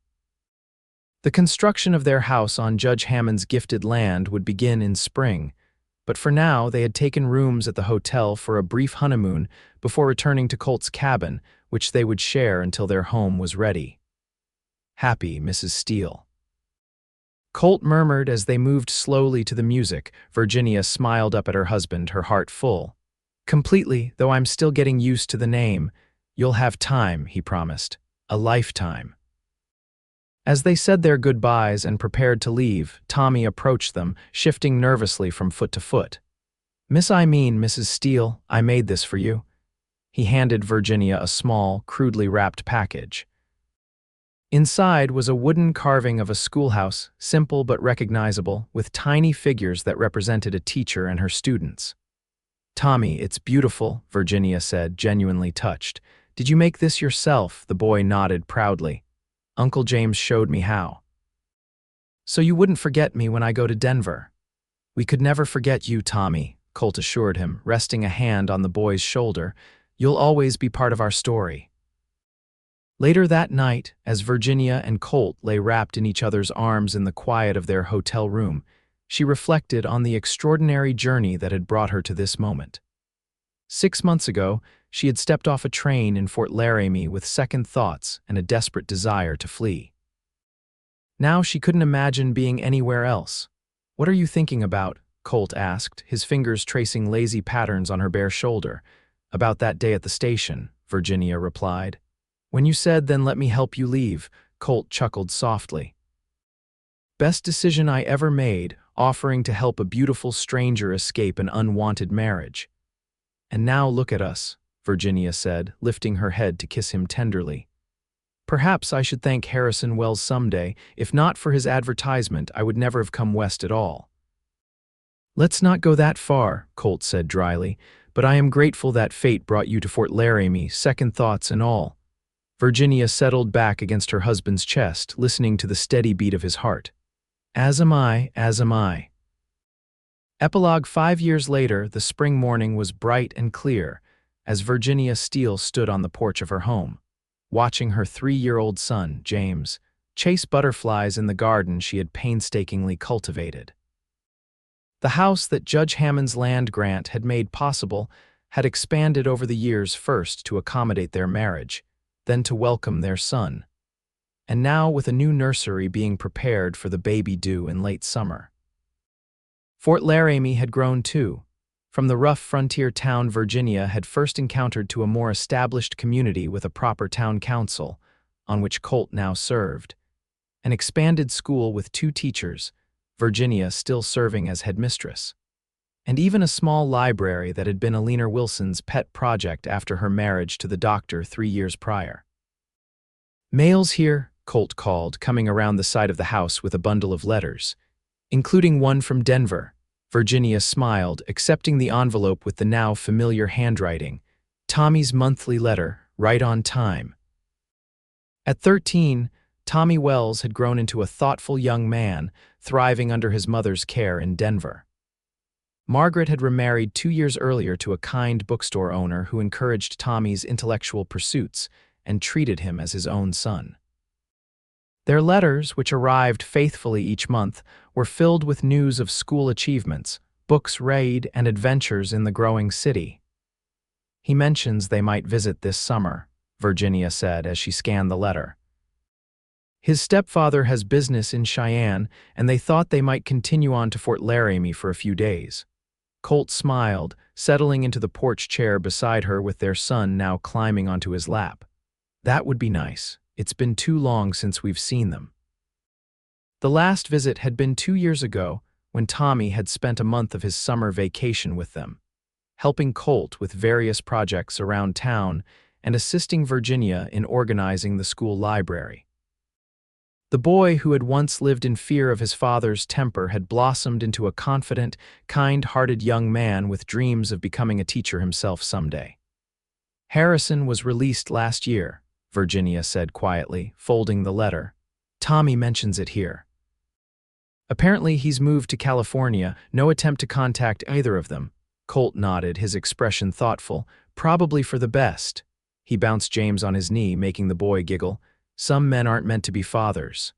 The construction of their house on Judge Hammond's gifted land would begin in spring, but for now they had taken rooms at the hotel for a brief honeymoon before returning to Colt's cabin, which they would share until their home was ready. Happy Mrs. Steele. Colt murmured as they moved slowly to the music. Virginia smiled up at her husband, her heart full. Completely, though I'm still getting used to the name. You'll have time, he promised. A lifetime. As they said their goodbyes and prepared to leave, Tommy approached them, shifting nervously from foot to foot. Mrs. Steele, I made this for you. He handed Virginia a small, crudely wrapped package. Inside was a wooden carving of a schoolhouse, simple but recognizable, with tiny figures that represented a teacher and her students. Tommy, it's beautiful, Virginia said, genuinely touched. Did you make this yourself? The boy nodded proudly. Uncle James showed me how. So you wouldn't forget me when I go to Denver. We could never forget you, Tommy, Colt assured him, resting a hand on the boy's shoulder. You'll always be part of our story. Later that night, as Virginia and Colt lay wrapped in each other's arms in the quiet of their hotel room, she reflected on the extraordinary journey that had brought her to this moment. 6 months ago, she had stepped off a train in Fort Laramie with second thoughts and a desperate desire to flee. Now she couldn't imagine being anywhere else. What are you thinking about? Colt asked, his fingers tracing lazy patterns on her bare shoulder. About that day at the station, Virginia replied. When you said, then let me help you leave, Colt chuckled softly. Best decision I ever made, offering to help a beautiful stranger escape an unwanted marriage. And now look at us, Virginia said, lifting her head to kiss him tenderly. Perhaps I should thank Harrison Wells someday. If not for his advertisement, I would never have come west at all. Let's not go that far, Colt said dryly, but I am grateful that fate brought you to Fort Laramie, second thoughts and all. Virginia settled back against her husband's chest, listening to the steady beat of his heart. As am I, as am I. Epilogue 5 years later, the spring morning was bright and clear, as Virginia Steele stood on the porch of her home, watching her 3-year-old son, James, chase butterflies in the garden she had painstakingly cultivated. The house that Judge Hammond's land grant had made possible had expanded over the years, first to accommodate their marriage, then to welcome their son. And now with a new nursery being prepared for the baby due in late summer. Fort Laramie had grown too. From the rough frontier town Virginia had first encountered to a more established community with a proper town council, on which Colt now served. An expanded school with 2 teachers, Virginia still serving as headmistress. And even a small library that had been Alina Wilson's pet project after her marriage to the doctor 3 years prior. "Mail's here," Colt called, coming around the side of the house with a bundle of letters, including one from Denver. Virginia smiled, accepting the envelope with the now familiar handwriting. Tommy's monthly letter, right on time. At 13, Tommy Wells had grown into a thoughtful young man, thriving under his mother's care in Denver. Margaret had remarried 2 years earlier to a kind bookstore owner who encouraged Tommy's intellectual pursuits and treated him as his own son. Their letters, which arrived faithfully each month, were filled with news of school achievements, books read, and adventures in the growing city. "He mentions they might visit this summer," Virginia said as she scanned the letter. "His stepfather has business in Cheyenne, and they thought they might continue on to Fort Laramie for a few days." Colt smiled, settling into the porch chair beside her with their son now climbing onto his lap. "That would be nice. It's been too long since we've seen them." The last visit had been 2 years ago, when Tommy had spent a month of his summer vacation with them, helping Colt with various projects around town and assisting Virginia in organizing the school library. The boy who had once lived in fear of his father's temper had blossomed into a confident, kind-hearted young man with dreams of becoming a teacher himself someday. "Harrison was released last year," Virginia said quietly, folding the letter. "Tommy mentions it here. Apparently he's moved to California, no attempt to contact either of them." Colt nodded, his expression thoughtful. "Probably for the best." He bounced James on his knee, making the boy giggle. "Some men aren't meant to be fathers."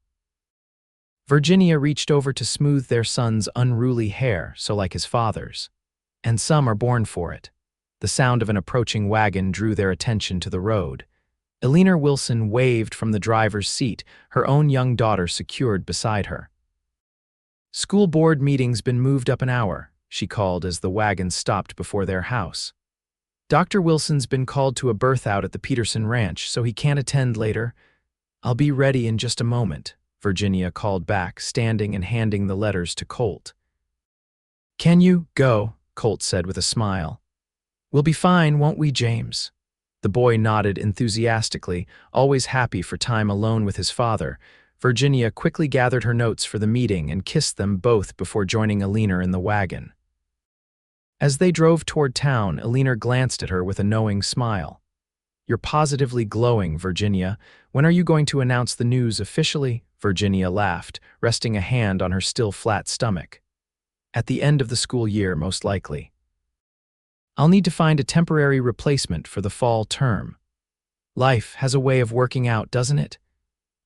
Virginia reached over to smooth their son's unruly hair, so like his father's. "And some are born for it." The sound of an approaching wagon drew their attention to the road. Alina Wilson waved from the driver's seat, her own young daughter secured beside her. "School board meeting's been moved up an hour," she called as the wagon stopped before their house. "Dr. Wilson's been called to a birth out at the Peterson ranch, so he can't attend later." "I'll be ready in just a moment," Virginia called back, standing and handing the letters to Colt. "Can you go?" Colt said with a smile. "We'll be fine, won't we, James?" The boy nodded enthusiastically, always happy for time alone with his father. Virginia quickly gathered her notes for the meeting and kissed them both before joining Alina in the wagon. As they drove toward town, Alina glanced at her with a knowing smile. "You're positively glowing, Virginia. When are you going to announce the news officially?" Virginia laughed, resting a hand on her still flat stomach. "At the end of the school year, most likely. I'll need to find a temporary replacement for the fall term. Life has a way of working out, doesn't it?"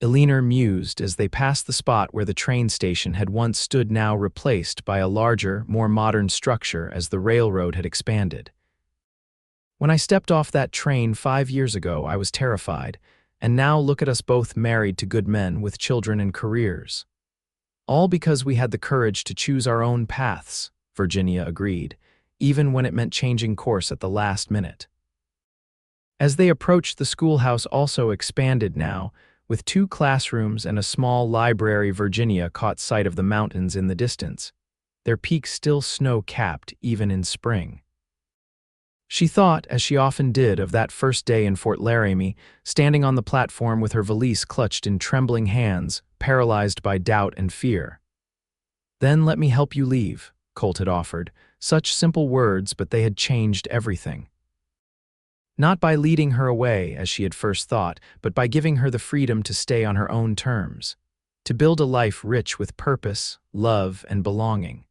Alina mused as they passed the spot where the train station had once stood, now replaced by a larger, more modern structure as the railroad had expanded. "When I stepped off that train 5 years ago, I was terrified, and now look at us both married to good men with children and careers. All because we had the courage to choose our own paths," Virginia agreed, even when it meant changing course at the last minute. As they approached, the schoolhouse also expanded now, with 2 classrooms and a small library. Virginia caught sight of the mountains in the distance, their peaks still snow-capped even in spring. She thought, as she often did, of that first day in Fort Laramie, standing on the platform with her valise clutched in trembling hands, paralyzed by doubt and fear. "Then let me help you leave," Colt had offered. Such simple words, but they had changed everything. Not by leading her away, as she had first thought, but by giving her the freedom to stay on her own terms, to build a life rich with purpose, love, and belonging,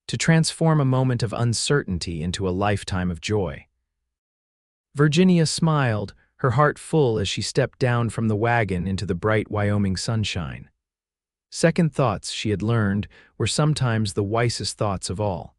to transform a moment of uncertainty into a lifetime of joy. Virginia smiled, her heart full as she stepped down from the wagon into the bright Wyoming sunshine. Second thoughts, she had learned, were sometimes the wisest thoughts of all.